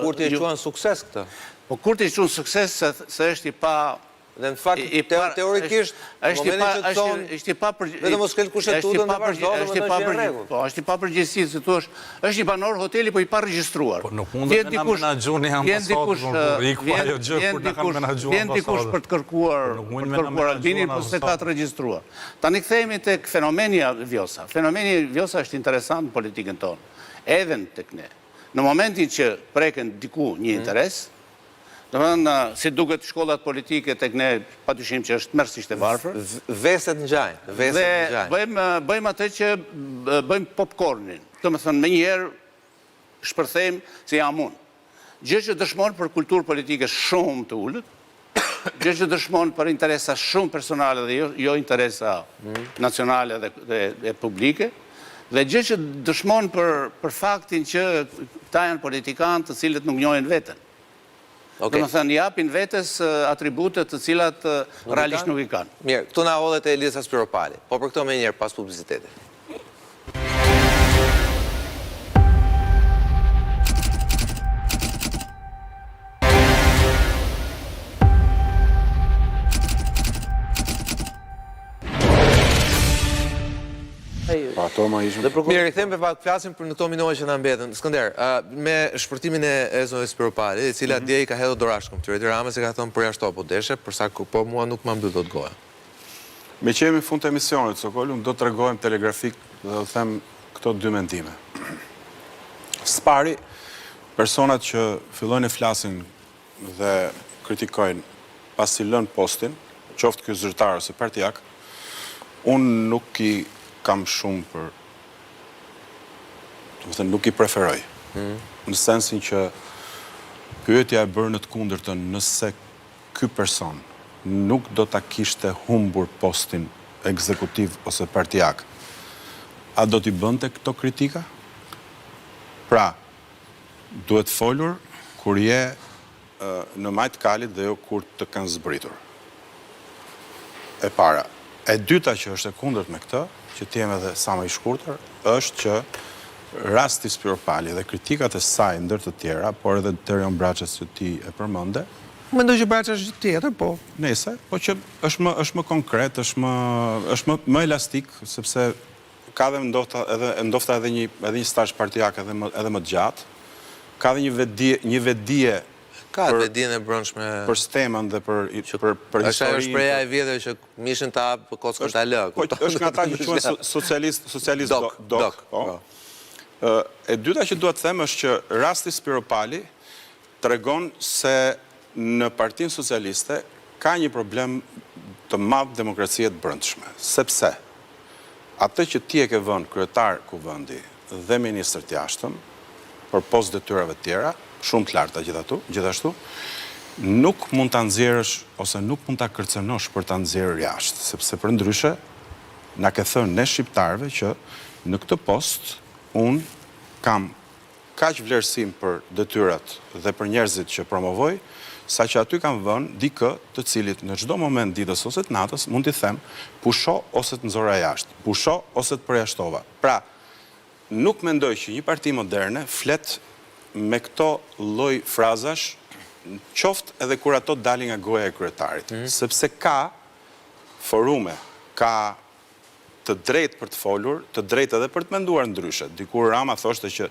Kurti e quan sukses këtë? Po Kurti e quan sukses se është i pa... Dhe në fakt, teorikisht, është i pa vetëm mos shkel kushtetutën dhe vazhdojnë më të në rregull. Po, është i pa përgjegjësi, se tu është një banor hoteli, po i pa regjistruar. Po nuk mund të na menaxhon një ambasadë, iku ajo gjë kur na kanë menaxhuar vjen dikush për të kërkuar Albinin, po se ka të regjistruar. Tani kthehemi tek fenomeni Vjosa. Fenomeni Vjosa është interesant në politikën tonë, edhe tek ne. Në momentin që preken diku një interes, si duket shkollat politike tek ne, padyshim që është mërësisht e varfër. Veset ngjajnë. Dhe bëjmë atë që bëjmë popcornin. Do të thënë, menjëherë shpërthejmë se jam unë. Gjë që dëshmon për kulturë politike shumë të ulët, gjë që dëshmon për interesa shumë personale dhe jo interesa nacionale dhe publike, dhe gjë që dëshmon për faktin që ta janë politikanë të cilët nuk njohin veten. Dhe më thënë, japin vetës atributet të cilat realisht nuk i kanë. Mirë, këtu na hodhet e Elisa Spiropali, po për këto me njerë pas publicitetit. Mirë, këthejmë për flasim për në këto minore që në mbetën. Skënder, me shpërtimin e zonës Spiropali, e cila dje i ka hedhur dorashkëm këtyre Edi Ramës e ka thënë për jashto po deshe, përsa po mua nuk më mbyll dot goja. Me që jemi fund të emisionit, Sokol, unë do të regojmë telegrafik dhe do them këto dy mendime. Spari, personat që fillojnë e flasin dhe kritikojnë pasi lën postin, qoftë ky zyrtar ose partijak, unë nuk i kam shumë për... nuk i preferoj. Në sensin që pyetja e bërë në të kundërtën nëse ky person nuk do ta kishte humbur postin ekzekutiv ose partijak, a do t'i bënte këto kritika? Pra, duhet folur kur je në majt kalit dhe jo kur të kanë zbritur. E para. E dyta që është e kundërt me këtë, që t'jem edhe sa më i shkurtër, është që rasti Spiropali dhe kritikat e saj ndër të tjera, por edhe Terion Braçës që ti e përmënde. Mendoj që Braça është tjetër, po. Nese, po që është më konkret, është më elastik, sepse ka dhe ndofta edhe një stazh partijak edhe më gjatë, ka dhe një vetdije Ka të vedien e brëndshme... Për stemën dhe për historinë... është shpreja e vjetër që mishin të apë për kockën të alë. është nga ta që quen socialist dok. E dyta që duhet të them është që rasti Spiropali tregon se në Partinë Socialiste ka një problem të madh demokracie të brendshme. Sepse atë që ti e ke vënë kryetar kuvëndi dhe ministrët jashtëm, për post detyrave tjera, shumë të larta gjithashtu, nuk mund ta nxjerrësh ose nuk mund ta kërcënosh për ta nxjerrë jashtë, sepse për ndryshe na ke thënë ne shqiptarëve që në këtë post unë kam kaq vlerësim për detyrat dhe për njerëzit që promovoj, sa që aty kam vënë dikë të cilit në çdo moment ditës ose të natës mund t'i them pusho ose të nxora jashtë, pusho ose të përjashtova. Pra, nuk mendoj që një parti moderne flet me këto lloj frazash, qoftë edhe kur ato dalin nga goja e kryetarit, sepse ka forume, ka të drejtë për të folur, të drejtë edhe për të menduar ndryshe. Dikur Rama thoshte që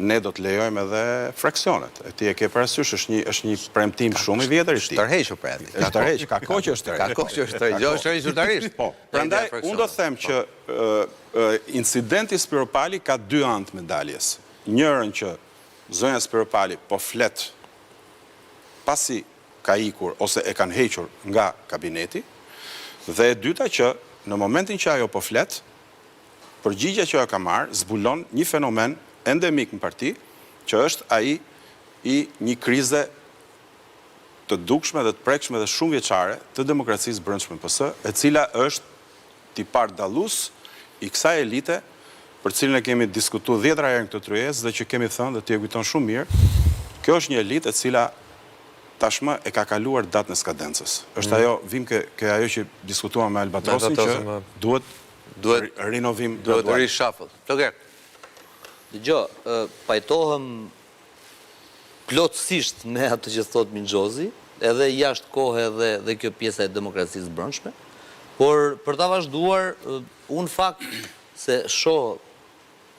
ne do të lejojmë edhe fraksionet. E ti e ke parasysh, është një premtim shumë i vjetër i tij. Tërhequr pra. Ka tërheq, ka kohë që është tërheq. Ka kohë që është tërheq, jo është tërheq zyrtarisht. Po. Prandaj unë do të them që incidenti Spiropali ka dy anë të medaljes. Njërën që zonja Spiropali po flet pasi ka ikur ose e kanë hequr nga kabineti, dhe e dyta që në momentin që ajo po flet, përgjigja që ajo ka marrë zbulon një fenomen endemik në parti, që është ai i një krize të dukshme dhe të prekshme dhe shumë vjeçare të demokracisë brendshme në PS, e cila është tipar dallus i kësaj elite për cilën e kemi diskutuar 10 herë në këtë tryezë dhe që kemi thënë dhe ti e kujton shumë mirë. Kjo është një elitë e cila tashmë e ka kaluar datën e skadencës. Është ajo, vim ke ajo që diskutuam me Albatrosin që duhet rinovim, duhet reshuffle. Floger. Dëgjoj, pajtohem plotësisht me atë që thot Mingjozi, edhe jashtë kohë edhe kjo pjesa e demokracisë brendshme, por për ta vazhduar, unë fakt se shoh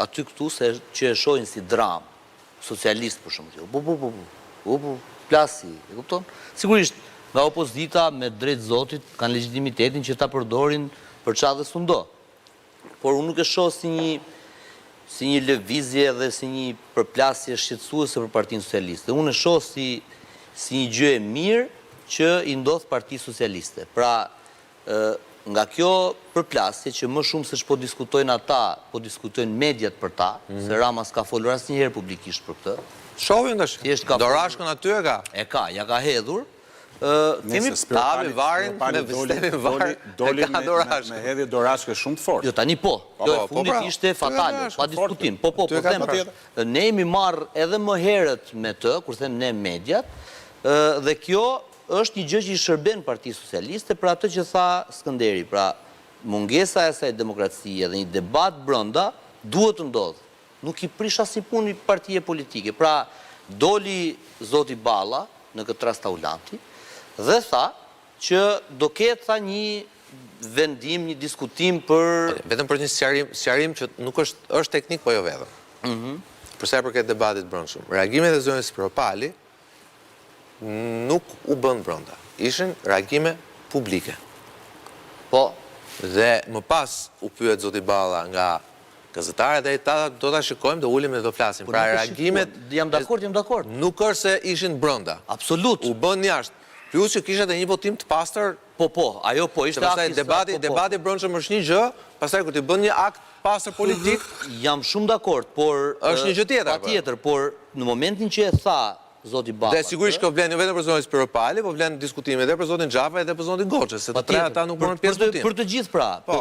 aty këtu se që e shohin si dramë, socialist për shumë, plasi, e kupton? Sigurisht, nga opozita me drejt zotit kanë legitimitetin që ta përdorin për çfarë dhe sundo. Por unë nuk e shoh si një lëvizje dhe si një përplasje shqetësuese për Partinë Socialiste. Unë e shoh si një gjë e mirë që i ndodh Partisë Socialiste. Pra, nga kjo përplasje që më shumë se ç'po diskutojnë ata, po diskutojnë mediat për ta, se Rama s'ka folur asnjëherë publikisht për këtë. Shohim tash. Dorashkën aty e ka. E ka, ja ka hedhur. Kemi tavi varin me sistemin var. Doli me hedhje dorashke shumë të fortë. Jo, tani po. Kjo e fundit ishte fatale, pa diskutim. Po them. Ne jemi marrë edhe më herët me të, kur them ne mediat, dhe kjo është një gjë që i shërben Partisë Socialiste për atë që tha Skënderi. Pra, mungesa e saj demokracie dhe një debat brenda duhet të ndodhë. Nuk i prish asnjë punë partije politike. Pra, doli zoti Balla në këtë rast Taulanti dhe tha që do ketë tha një vendim, një diskutim për... Vetëm për një sqarim që nuk është teknik, po jo vetëm. Për sa i përket debatit brendshëm. Reagimet e zonës Spiropali nuk u bën brenda. Ishin reagime publike. Po. Dhe më pas u pyet zoti Balla nga gazetarët dhe ta do ta shikojmë, do ulim dhe do flasim. Pra reagimet... Jam dakord. Nuk është se ishin brenda. Absolut. U bën jashtë. Plus që kishte një votim të pastër. Po, ajo po, ishte akti. Debati brendshëm është një gjë, pastaj kur ti bën një akt pastër politik, jam shumë dakord, por është një gjë tjetër. Patjetër, por në momentin që e tha zoti Balla. Dhe sigurisht kjo vlen jo vetëm për zonën Spiropali, po vlen diskutime edhe për zotin Xhapa edhe për zotin Goçës, se të tre ata nuk bënë pjesë votim. Për të gjithë pra. Po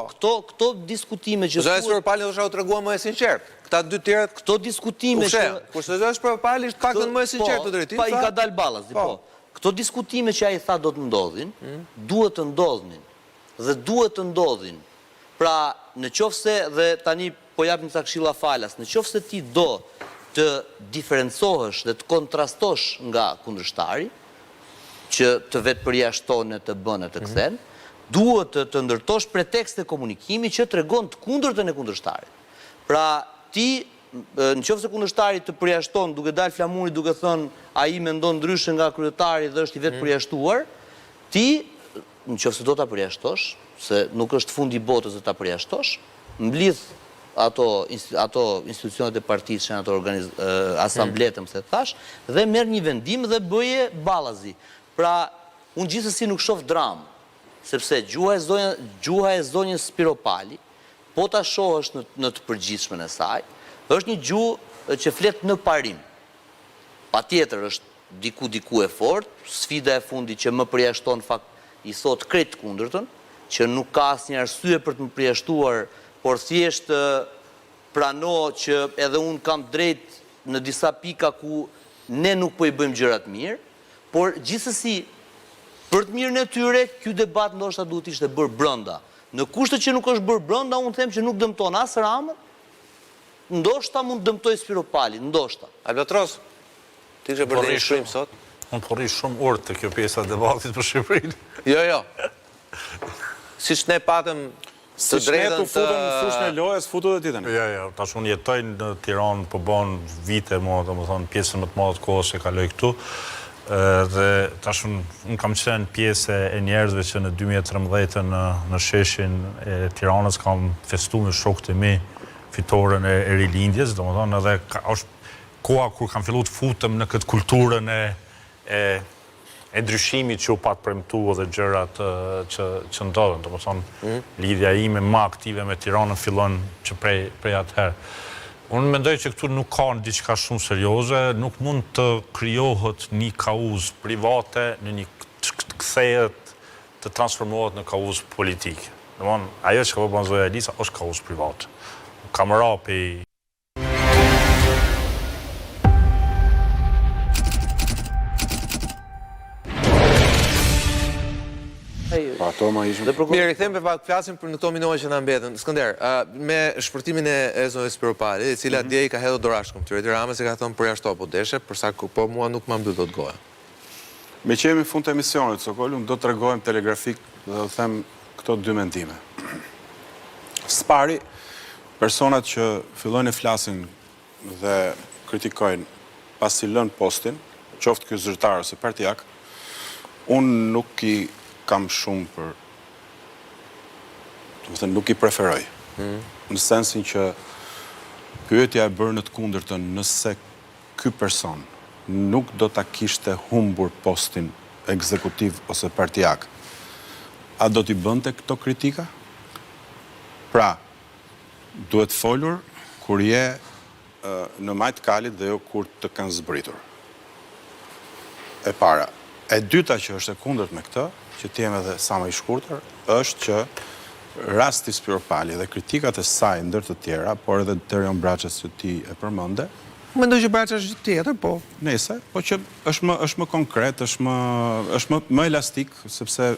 këto diskutime që zona Spiropali do të treguam më e sinqert. Këta dy tjerët, këto diskutime që kur zona Spiropali është paktën më e sinqert të drejtim. Pa i ka dal Ballazi, po. Këto diskutime që ai tha do të ndodhin, duhet të ndodhin. Dhe duhet të ndodhin. Pra, nëse dhe tani po jap një ca këshilla falas, nëse ti do të diferencohesh dhe të kontrastosh nga kundërshtari, që të vetë përjashton e të bën e të kthen, duhet të ndërtosh pretekste komunikimi që tregon të kundërtën e kundërshtarit. Pra, ti nëse kundërshtari të përjashton duke dalë flamuri duke thënë ai mendon ndryshe nga kryetari dhe është i vetë përjashtuar, ti nëse do ta përjashtosh, se nuk është fundi i botës dhe ta përjashtosh, mblidh ato institucionet e partisë që ato asambletëm se thash, dhe merr një vendim dhe bëje Ballazi. Pra, unë gjithsesi nuk shoh dramë, sepse gjuha e zonjës Spiropali, po ta shohësh në të përgjithshmen e saj, është një gjuhë që flet në parim. Patjetër është diku e fort, sfida e fundit që më përjashton fakt i thot krejt kundërtën, që nuk ka asnjë arsye për të më përjashtuar, por thjesht prano që edhe unë kam drejt në disa pika ku ne nuk po i bëjmë gjërat mirë, por gjithsesi për të mirën e tyre, ky debat ndoshta duhet ishte bërë brenda. Në kushtet që nuk është bërë brenda, unë them që nuk dëmton as Ramën, ndoshta mund dëmtoj Spiropalin, ndoshta. Albatros, ti që bërë një shkrim sot? Unë po rrish shumë urtë të kjo pjesa debatit për Shqipërinë. Jo. Siç ne patëm të drejtën të... futën në fushën e lojës, futu dhe titën. Jo, tash unë jetoj në Tiranë, po bën vite, pjesën më të madhe të kohës e kaloj këtu. Dhe tash unë kam qenë pjesë e njerëzve që në 2013 në sheshin e Tiranës kam festu me shokët e mi fitoren e rilindjes, edhe është koha kur kam fillu të futëm në këtë kulturën e ndryshimit që u patë premtu dhe gjërat që ndodhen. Lidhja ime më aktive me Tiranën fillon që prej atëherë. Unë mendoj që këtu nuk ka në diçka shumë serioze, nuk mund të krijohet një kauzë private në një kthehet të transformohet në kauzë politike. Ajo që ka po bën zoja Elisa është kauzë private. Kam rapi Mirë, kthehemi pak flasim për në këto minuta që na mbetën. Skënder, me shpërtimin e zonës Spiropali, e cila dje i ka hedhur dorashkëm këtyre Edi Ramës, e ka thënë përjashto po deshe, përsa po mua nuk më mbyll dot goja. Me që jemi fund të emisionit, Sokol, unë do të tregojmë telegrafik dhe do të them këto dy mendime. Spari, personat që fillojnë e flasin dhe kritikojnë pasi lën postin, qoftë ky zyrtar ose partijak, unë nuk i kam shumë për... nuk i preferoj. Në sensin që pyetja e bërë në të kundërtën nëse ky person nuk do ta kishte humbur postin ekzekutiv ose partijak, a do t'i bënte këto kritika? Pra, duhet folur kur je në majt kalit dhe jo kur të kanë zbritur. E para. E dyta që është e kundërt me këtë, që t'jem edhe sa më i shkurtër, është që rasti Spiropali dhe kritikat e saj ndër të tjera, por edhe Terion Braçës që ti e përmende. Mendoj që Braça është tjetër, po. Nëse, po që është më konkret, është më elastik, sepse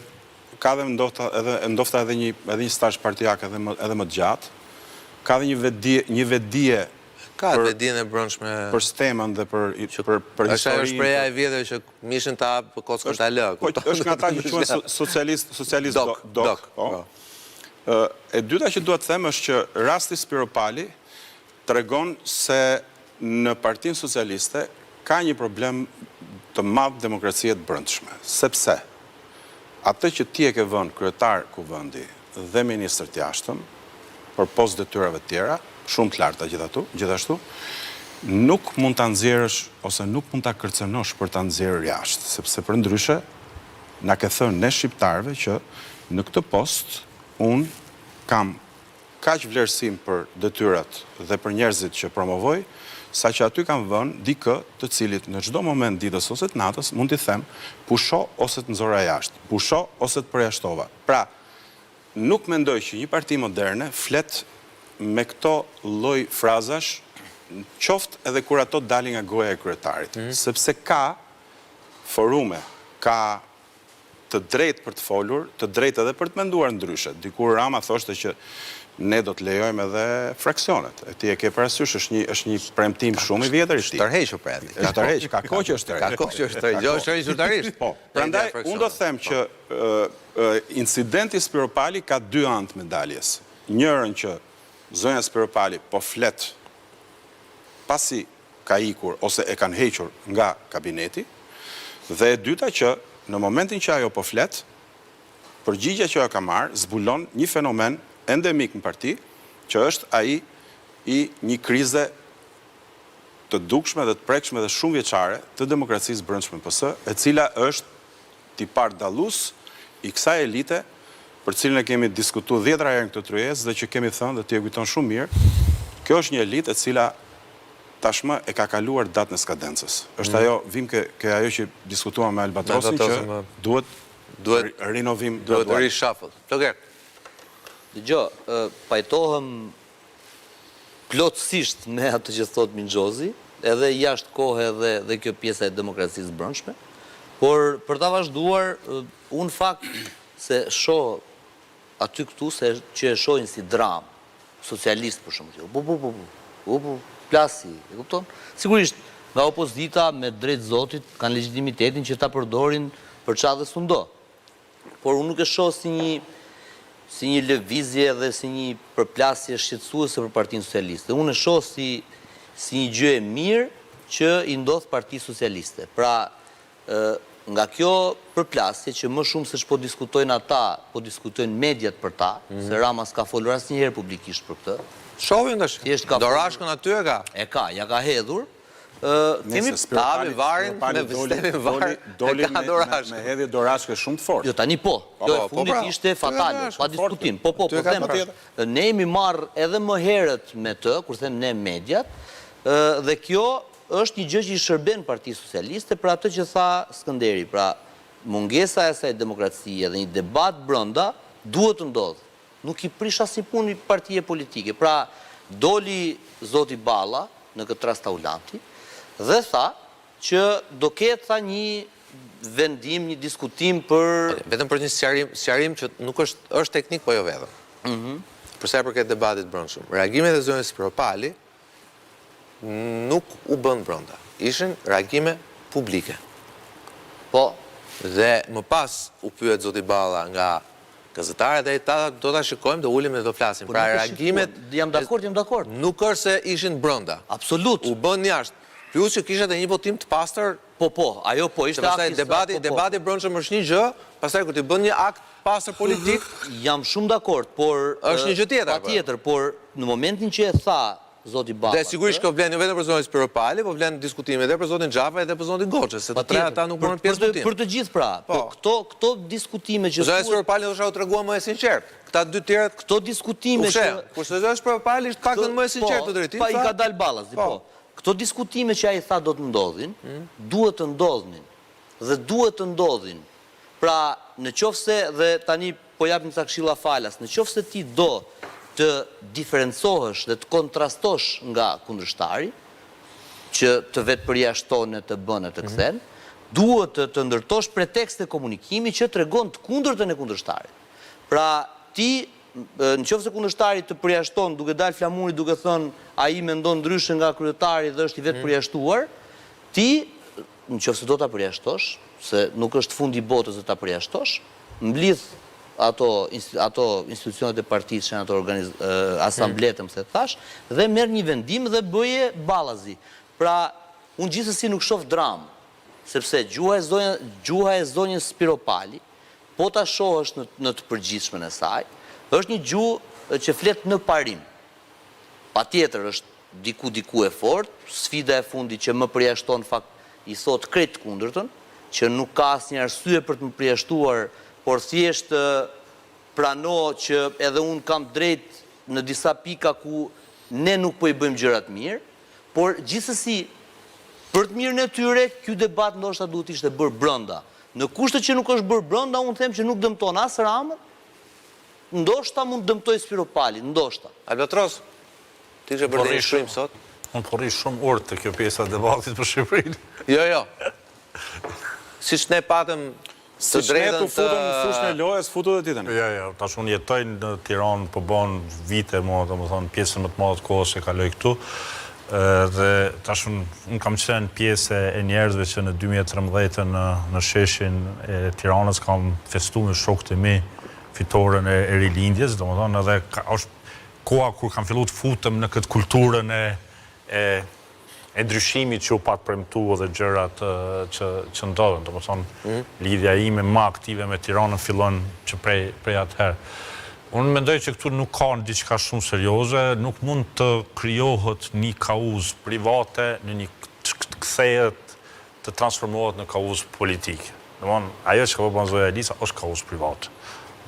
ka dhe ndofta edhe një stazh partijak edhe më gjatë, ka dhe një vetdije ka të vedien e brëndshme për stemën dhe për historinë. Është shpreha e vjetër që mishin ta hap për kockën ta lë. Është nga ata që quhen socialist dok. E dyta që dua të them është që rasti Spiropali tregon se në Partinë Socialiste ka një problem të madh demokracie të brendshme, sepse atë që ti e ke vënë kryetar kuvendi dhe ministër të jashtëm për postë detyrave të tjera, shumë të larta gjithashtu, nuk mund ta nxjerrësh ose nuk mund ta kërcënosh për ta nxjerrë jashtë, sepse për ndryshe na ke thënë ne shqiptarëve që në këtë post unë kam kaq vlerësim për detyrat dhe për njerëzit që promovoj, sa që aty kam vënë dikë të cilit në çdo moment ditës ose të natës mund t'i them pusho ose të nxora jashtë, pusho ose të përjashtova. Pra, nuk mendoj që një parti moderne flet me këto lloj frazash, qoftë edhe kur ato dalin nga goja e kryetarit, sepse ka forume, ka të drejtë për të folur, të drejtë edhe për të menduar ndryshe. Dikur Rama thoshte që ne do të lejojmë edhe fraksionet. E ti e ke parasysh, është një premtim shumë i vjetër i tij. Tërhequr pra aty. Është tërheq, ka kohë që është tërheq. Ka kohë që është tërheq, jo është tërheq zyrtarisht. Po. Prandaj unë do të them që incidenti Spiropali ka dy anë të medaljes. Njërën që zonja Spiropali po flet pasi ka ikur ose e kanë hequr nga kabineti, dhe e dyta që në momentin që ajo po flet, përgjigja që ajo ka marrë zbulon një fenomen endemik në parti, që është ai i një krize të dukshme dhe të prekshme dhe shumë vjeçare të demokracisë brendshme PS, e cila është tipar dallus i kësaj elite për cilën e kemi diskutuar 10 herë në këtë tryezë dhe që kemi thënë dhe ti e kujton shumë mirë, Kjo është një elitë e cila tashmë e ka kaluar datën e skadencës. Është ajo, vim ke ajo që diskutuam me Albatrosin që duhet rinovim, duhet reshuffle. Floger. Dëgjoj, pajtohem plotësisht me atë që thot Mingjozi, edhe jashtë kohë edhe kjo pjesa e demokracisë brendshme, por për ta vazhduar, unë fakt se shoh aty këtu se që e shohin si dramë, socialist për shumë, plasi, e kupton? Sigurisht, nga opozita me drejt zotit kanë legitimitetin që ta përdorin për çfarë dhe s'undo. Por unë nuk e shoh si një lëvizje dhe si një përplasje shqetësuese për Partinë Socialiste. Unë e shoh si një gjë e mirë që i ndodh Partisë Socialiste. Pra, nga kjo përplasje që më shumë se ç'po diskutojnë ata, po diskutojnë mediat për ta, se Rama s'ka folur asnjëherë publikisht për këtë. Shohin tash. Dorashkën aty e ka. E ka, ja ka hedhur. Kemi tavi varin me sistemin var. Doli me hedhje Dorashkë shumë të fortë. Jo, tani po. Kjo e fundit ishte fatale, pa diskutim. Po them. Ne jemi marrë edhe më herët me të, kur them ne mediat, dhe kjo është një gjë që i shërben Partisë Socialiste për atë që tha Skënderi, pra mungesa e saj demokracie dhe një debat brenda duhet të ndodhë. Nuk i prish asnjë punë partije politike. Pra, doli zoti Balla në këtë rast Taulanti dhe tha që do ketë tha një vendim, një diskutim për... Vetëm për një sqarim që nuk është teknik, po jo vetëm. Për sa i përket debatit brendshëm. Reagimet e zonës Spiropali nuk u bën brenda. Ishin reagime publike. Po. Dhe më pas u pyet zoti Balla nga gazetarët dhe do ta shikojmë, do ulim dhe do flasim. Pra reagimet... Jam dakord. Nuk është se ishin brenda. Absolut. U bën jashtë. Plus që kishte një votim të pastër. Po, ajo po, ishte akti... Debati brendshëm është një gjë, pastaj kur ti bën një akt pastër politik... Jam shumë dakord, por... është një gjë tjetër. Patjetër, por në momentin që e tha zoti Balla... Dhe sigurisht kjo vlen jo vetëm për zonën Spiropali, po vlen diskutime edhe për zotin Xhafa edhe për zotin Goçës, se të tre ata nuk bënë pjesë votim. Për të gjithë pra, këto diskutime që... Zonën Spiropali do u tregua më e sinqert. Këta dy tjerët... Këto diskutime që... Kur se zonën Spiropali është paktën më e sinqert të drejtim. Pa i ka dalë Ballas, po. Këto diskutime që ai tha do të ndodhin, duhet të ndodhin. Dhe duhet të ndodhin. Pra, në qofse, dhe tani po japim ca këshilla falas, në qofse ti do të diferencohesh dhe të kontrastosh nga kundërshtari, që të vetë përjashton e të bën e të kthen, duhet të ndërtosh pretekste komunikimi që tregon të kundërtën e kundërshtarit. Pra, ti, në qoftë se kundërshtari të përjashton duke dalë flamuri duke thënë ai mendon ndryshe nga kryetari dhe është i vetë përjashtuar, ti, në qoftë se do ta përjashtosh, se nuk është fundi i botës dhe ta përjashtosh, mblidh ato institucionet e partisë që ato asambletëm se thash, dhe merr një vendim dhe bëje ballazi. Pra, unë gjithsesi nuk shoh dramë, sepse gjuha e zonjës Spiropali, po ta shohësh në të përgjithshmen e saj, është një gjuhë që flet në parim. Patjetër është diku e fortë, sfida e fundit që më përjashton fakt i thot krejt kundërtën, që nuk ka asnjë arsye për të më përjashtuar, por thjesht prano që edhe unë kam drejt në disa pika ku ne nuk po i bëjmë gjërat mirë, por gjithsesi për të mirën e tyre, ky debat ndoshta duhet ishte bërë brenda. Në kushte që nuk është bërë brenda, unë them që nuk dëmton as Ramën, ndoshta mund dëmtoj Spiropali, ndoshta. Albatros, ti që bërë një shkrim sot? Unë porri shumë urtë të kjo pjesa debatit për Shqipërinë. Jo. Siç ne patëm të drejtën të... futën në fushën e lojës, futu dhe titën. Jo, tash unë jetoj në Tiranë, po bën vite, pjesën më të madhe të kohës e kaloj këtu, dhe tash unë kam qenë pjesë e njerëzve që në 2013 në sheshin e Tiranës kam festu me shokët e mi fitoren e rilindjes, edhe është koha kur kam fillu të futem në këtë kulturën e ndryshimit që u patë premtu dhe gjërat që ndodhen. Do më thonë, lidhja ime më aktive me Tiranën fillon që prej atëherë. Unë mendoj që këtu nuk ka në diçka shumë serioze, nuk mund të krijohet një kauz private në një kthehet të transformohet në kauz politike. Do më thonë, ajo që ka bënë Zoja Elisa është kauz private.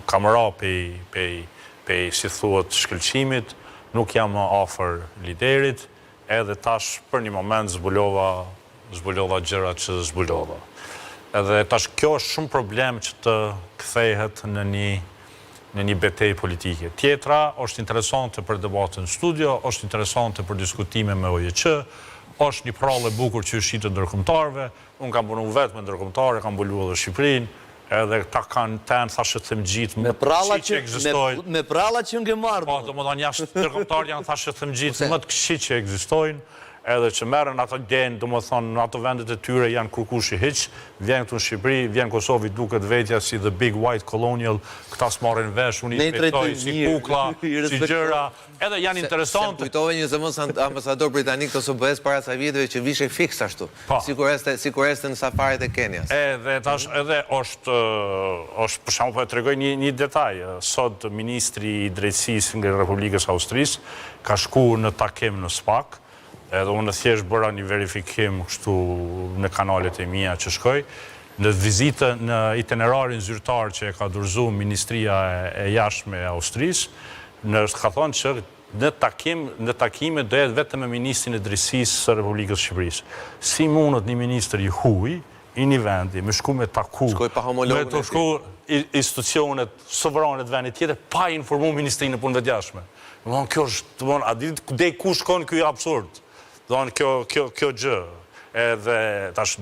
Kam ra pe si thuhet shkëlqimit, nuk jam më afër liderit, edhe tash për një moment zbulova gjërat që zbulova. Edhe tash kjo është shumë problem që të kthehet në një betejë politike. Tjetra është interesante për debatën në studio, është interesante për diskutime me OJQ, është një prallë e bukur që është shitë ndërkombëtarëve. Unë kam punu vetë me ndërkombëtarë, kam mbuluar edhe Shqipërinë, edhe ta kanë tenë, thashë të them gjitë, me pralla që nga marrë. Po, do më thonë jashtë ndërkombëtarë janë thashë të them gjitë më të këqij që ekzistojnë, edhe që merren ato denë, do më thonë në ato vendet e tyre janë kurkush i hiq, vjen këtu në Shqipëri, vjen Kosovi duket vetja si the big white colonial, këta s'marrin vesh, unë ispektoj si kukla, si gjëra, edhe janë interesante. Se kujtove një zëmës ambasador britanik të OBS para sa viteve që vishe fiks ashtu, sikur este në safarit e Kenjas. Edhe është, për shembull po e tregoj një detaj, sot ministri i drejtësisë nga Republikës Austrisë ka shkuar në takim në SPAK, edhe unë thjesht bëra një verifikim kështu në kanalet e mia që shkoj, në vizitë në itinerarin zyrtar që e ka dorëzuar Ministria e Jashtme e Austrisë, ka thonë që në takime do jetë vetëm me Ministrin e Drejtësisë së Republikës Shqipërisë. Si mundet një ministër i huaj, i një vendi, me shku me taku, me të shku institucionet sovrane të vendit tjetër, pa informu Ministrinë e Punëve të Jashtme. Kjo është, a ditë dhe ku shkon kjo absurd? Kjo gjë, edhe tash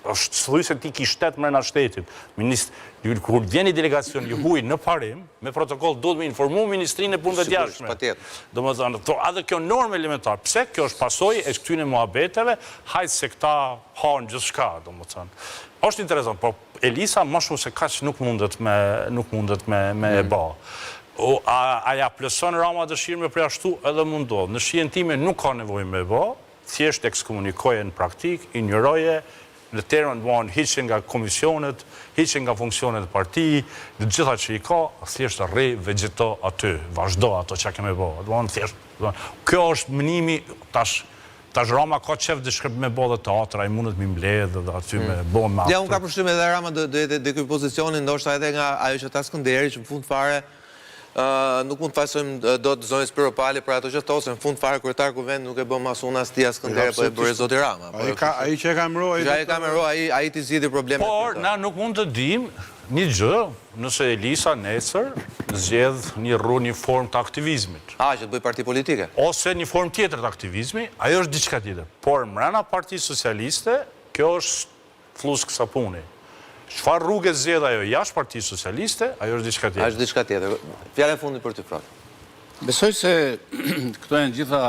është thuj se ti ki shtet mrena shtetit. Kur vjen një delegacion i huaj në parim, me protokoll duhet me informu Ministrinë e Punëve të Jashtme. Do më thënë, edhe kjo normë elementar, pse kjo është pasojë e këtyne muhabeteve, hajtë se këta hanë gjithçka, do më thënë. Është interesant, por Elisa më shumë se kaq nuk mundet me e ba. A ja plëson Rama dëshirë me përjashtu edhe mundohet. Në shijen time nuk ka nevojë me bë, thjesht ekskomunikoje në praktik, injoroje, në termen bëhen hiqen nga komisionet, hiqen nga funksionet parti, në gjitha që i ka, thjesht vegeto aty, vazhdo ato që keme bë. Kjo është mënimi tash Rama ka qef dhe shkërp me bo dhe teatra, i mundet mi mbledh dhe aty me bo me atë. Ja, unë ka përshtyme edhe Rama dhe këj pozicionin, ndoshta edhe nga ajo që ta Skënderi, që në fund fare nuk mund të fajsojmë do të zonës Piropali për ato që thosë, në fund fare kryetar kuvend nuk e bëm as unë as ti as Skënderi, po e bërë zoti Rama. Ai që e ka mro, ai ti zgjidhi problemet. Por, na nuk mund të dim një gjë, nëse Elisa nesër zgjedh një formë të aktivizmit. Që të bëj parti politike? Ose një formë tjetër të aktivizmi, ajo është diçka tjetër. Por, mrena Partisë Socialiste, kjo është flusk sapuni. Çfarë rrugë zgjedh ajo jashtë Partisë Socialiste, ajo është diçka tjetër. Është diçka tjetër. Fjala e fundit për ty, Frot. Besoj se këto janë gjitha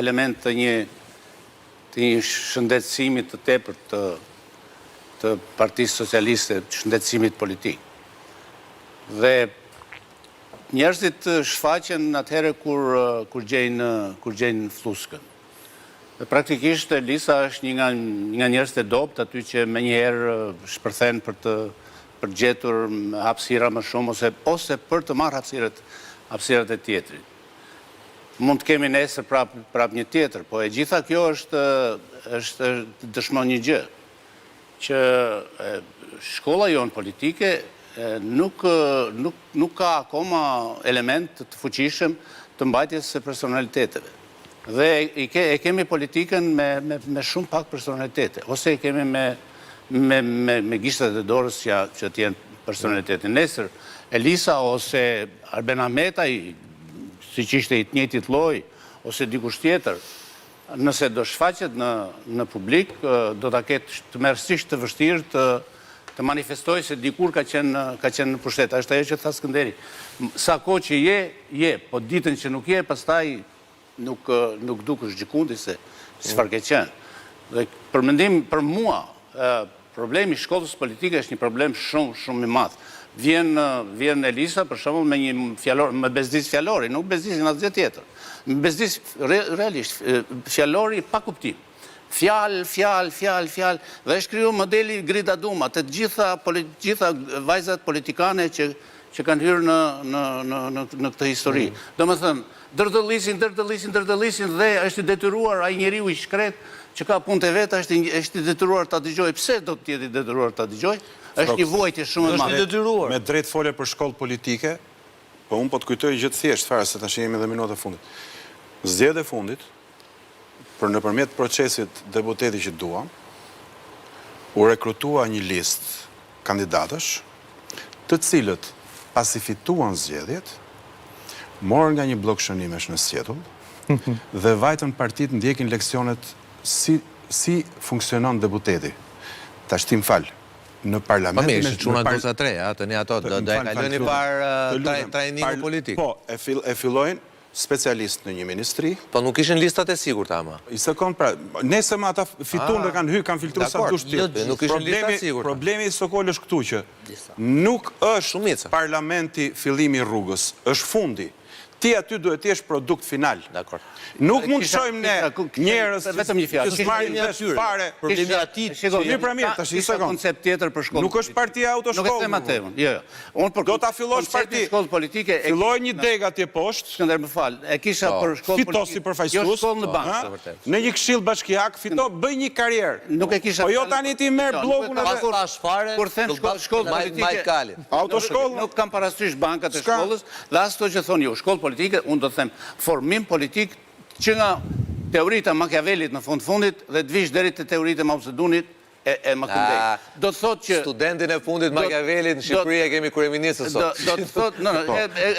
element të një shëndetësimit të tepërt të Partisë Socialiste, shëndetësimit politik. Dhe njerëzit shfaqen atëherë kur gjejnë fluskën. Dhe praktikisht Elisa është një nga njerëzit e dobët aty që me njëherë shpërthen për gjetur hapësira më shumë ose për të marrë hapësirat e tjetrit. Mund të kemi nesër prap një tjetër, po e gjitha kjo është dëshmon një gjë, që shkolla jonë politike nuk ka akoma element të fuqishëm të mbajtjes së personaliteteve. Dhe e kemi politikën me shumë pak personalitete, ose e kemi me gishtat e dorës që t'jenë personalitete. Nesër, Elisa ose Arben Ahmetaj, si që ishte i të njëjtit lloj, ose dikush tjetër, nëse do shfaqet në publik, do t'a ketë të merësisht të vështirë të manifestoj se dikur ka qenë në pushtet. Ashtë ajo që tha Skënderi. Sa ko që je, po ditën që nuk je, pastaj nuk dukesh gjikundi se çfarë ke qenë. Dhe për mendim për mua, problemi i shkollës politike është një problem shumë i madh. Vjen Elisa për shembull me një fjalor, me bezdis fjalori, nuk bezdisin asgjë tjetër. Me bezdis realisht fjalori pa kuptim. Fjalë, dhe është kriju modeli Grida Duma, të gjitha vajzat politikane që kanë hyrë në këtë histori. Do më thënë, dërdëllisin dhe është i detyruar ai njeriu i shkret që ka punë të vetë, është i detyruar ta dëgjoj. Pse do të jetë i detyruar ta dëgjoj? Është një vuajtje shumë e madhe. Me drejt folje për shkollë politike, Po unë po të kujtoj gjithë thjesht fare se tash jemi edhe minutat e fundit. Zgjedhja e fundit për nëpërmjet procesit deputeti që duam, u rekrutua një listë kandidatësh, të cilët pasi fituan zgjedhjet, morën nga një blok shënimesh në sjetull dhe vajtën partit ndjekin leksionet si funksionon deputeti. Tash ti më fal. Në parlamentin e çuna dosa 3, të ne ato do e kaloni par trajnimin politik. Po, e fillojnë specialist në një ministri. Po nuk ishin listat e sigurta ama. I sekond pra, nesër më ata fituan dhe kanë filtruar sa dush ti. Nuk ishin listat e sigurta. Problemi i Sokol është këtu që nuk është parlamenti fillimi i rrugës, është fundi. Ti aty duhet të jesh produkt final. Dakor. Nuk mund të shojmë ne njerëz vetëm një fjalë. Që marrin vesh fare. Problemi aty. Mirë pra mirë, tash i sekond. Koncept tjetër për shkollë. Nuk është partia autoshkollë. Nuk e them atë. Jo. Unë për do ta fillosh parti shkollë politike. Filloi një deg atje poshtë. Skënder më fal. E kisha për shkollë politike. Fito si përfaqësues. Jo shkollë në bankë. Në një këshill bashkiak fito, bëj një karrierë. Nuk e kisha. Po jo tani ti merr bllokun atë tash fare. Kur them shkollë politike. Autoshkollë. Nuk kam parasysh bankat e shkollës, dhe as ato që thonë ju, shkollë politike, unë do të them formim politik që nga teorita Machiavellit në fundit dhe të vish deri te teorita Mao Zedongit e Makundej. Do të thotë që studentin e fundit Machiavellit në Shqipëri e kemi kryeministën sot. Do të thotë,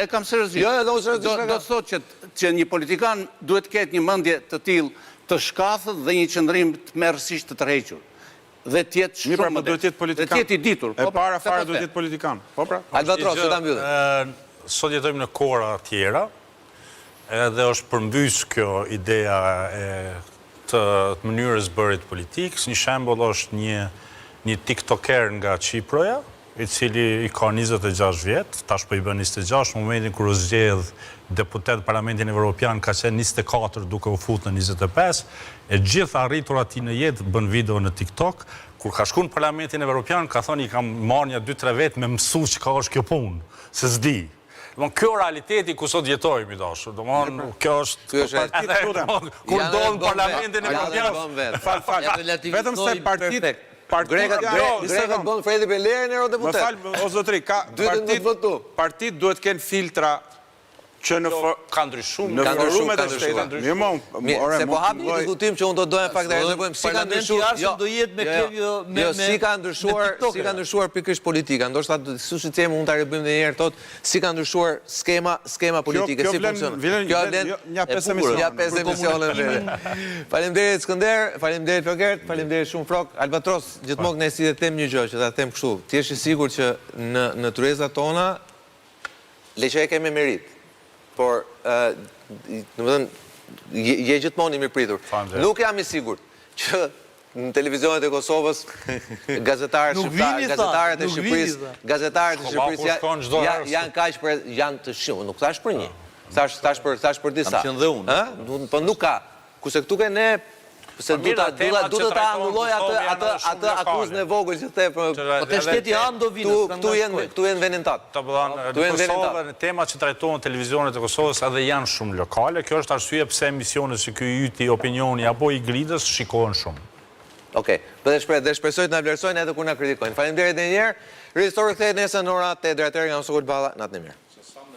e kam seriozisht. Jo, do të thotë që një politikan duhet të ketë një mendje të tillë të shkathët dhe një qëndrim të merrsisht të tërhequr. Dhe të jetë shumë më duhet të jetë politikan. Dhe të jetë i ditur. E para fare duhet të jetë politikan. Po pra. Albatros, ta mbyllim. Sot jetojmë në kora tjera, edhe është përmbys kjo ideja e të mënyrës bërit politikës. Një shembull është një tiktoker nga Çiproja, i cili i ka 26 vjet, tash po i bën 26, në momentin kur u zgjedh deputet Parlamentin Evropian ka qenë 24 duke u futur në 25, e gjithë arritur ati në jetë bën video në TikTok, kur ka shku në Parlamentin Evropian ka thonë i kam marrë një 2-3 vetë me mësu që ka është kjo punë, se s'di. Kjo realiteti ku sot jetojmë i dashur, kjo është kur ndodhë në Parlamentin Evropian. Fal, vetëm se partit Grekët bënë Fredi Belerin e eurodeputet. Më falë, o zotri, partit duhet kënë filtra që në forumet e shtetit. Se po hapi një diskutim që unë do dojnë fakt e rezervojmë. Si ka ndryshuar pikërisht politika. Ndoshta sushi cemi unë ta rebim dhe njerë tot, si ka ndryshuar skema politike, si funksionon. Kjo vlen një 5 emisione. Faleminderit Skënder, faleminderit Flokert, faleminderit shumë Frok. Albatros, gjithmonë ne si dhe them një gjë që ta them kështu. Ti je i sigurt që në tryezat tona leqe e kemi merit. Por, në më dhënë, je gjithmonë i mirëpritur. Nuk jam i sigurt që në televizionet e Kosovës, gazetarët e Shqipëris janë kaq për, janë të shumë, nuk thash për një, thash për disa. Kam qenë dhe unë. Po nuk ka, kuse këtu ke ne, se du të ta anulloj atë akuzën e vogël që the për... Po të shteti anë do vinës. Këtu jenë venentat. Në Kosovë, në temat që trajtojnë televizionet e Kosovës edhe janë shumë lokale. Kjo është arsye pse emisionet që kjo yti opinioni apo i gridës shikohen shumë. Okej, dhe shpresoj të na vlerësojnë edhe kur na kritikojnë. Faleminderit edhe një herë. Rristori kthehet nesër në ora 8 drejtëri nga Sokol Balla, natën e mirë.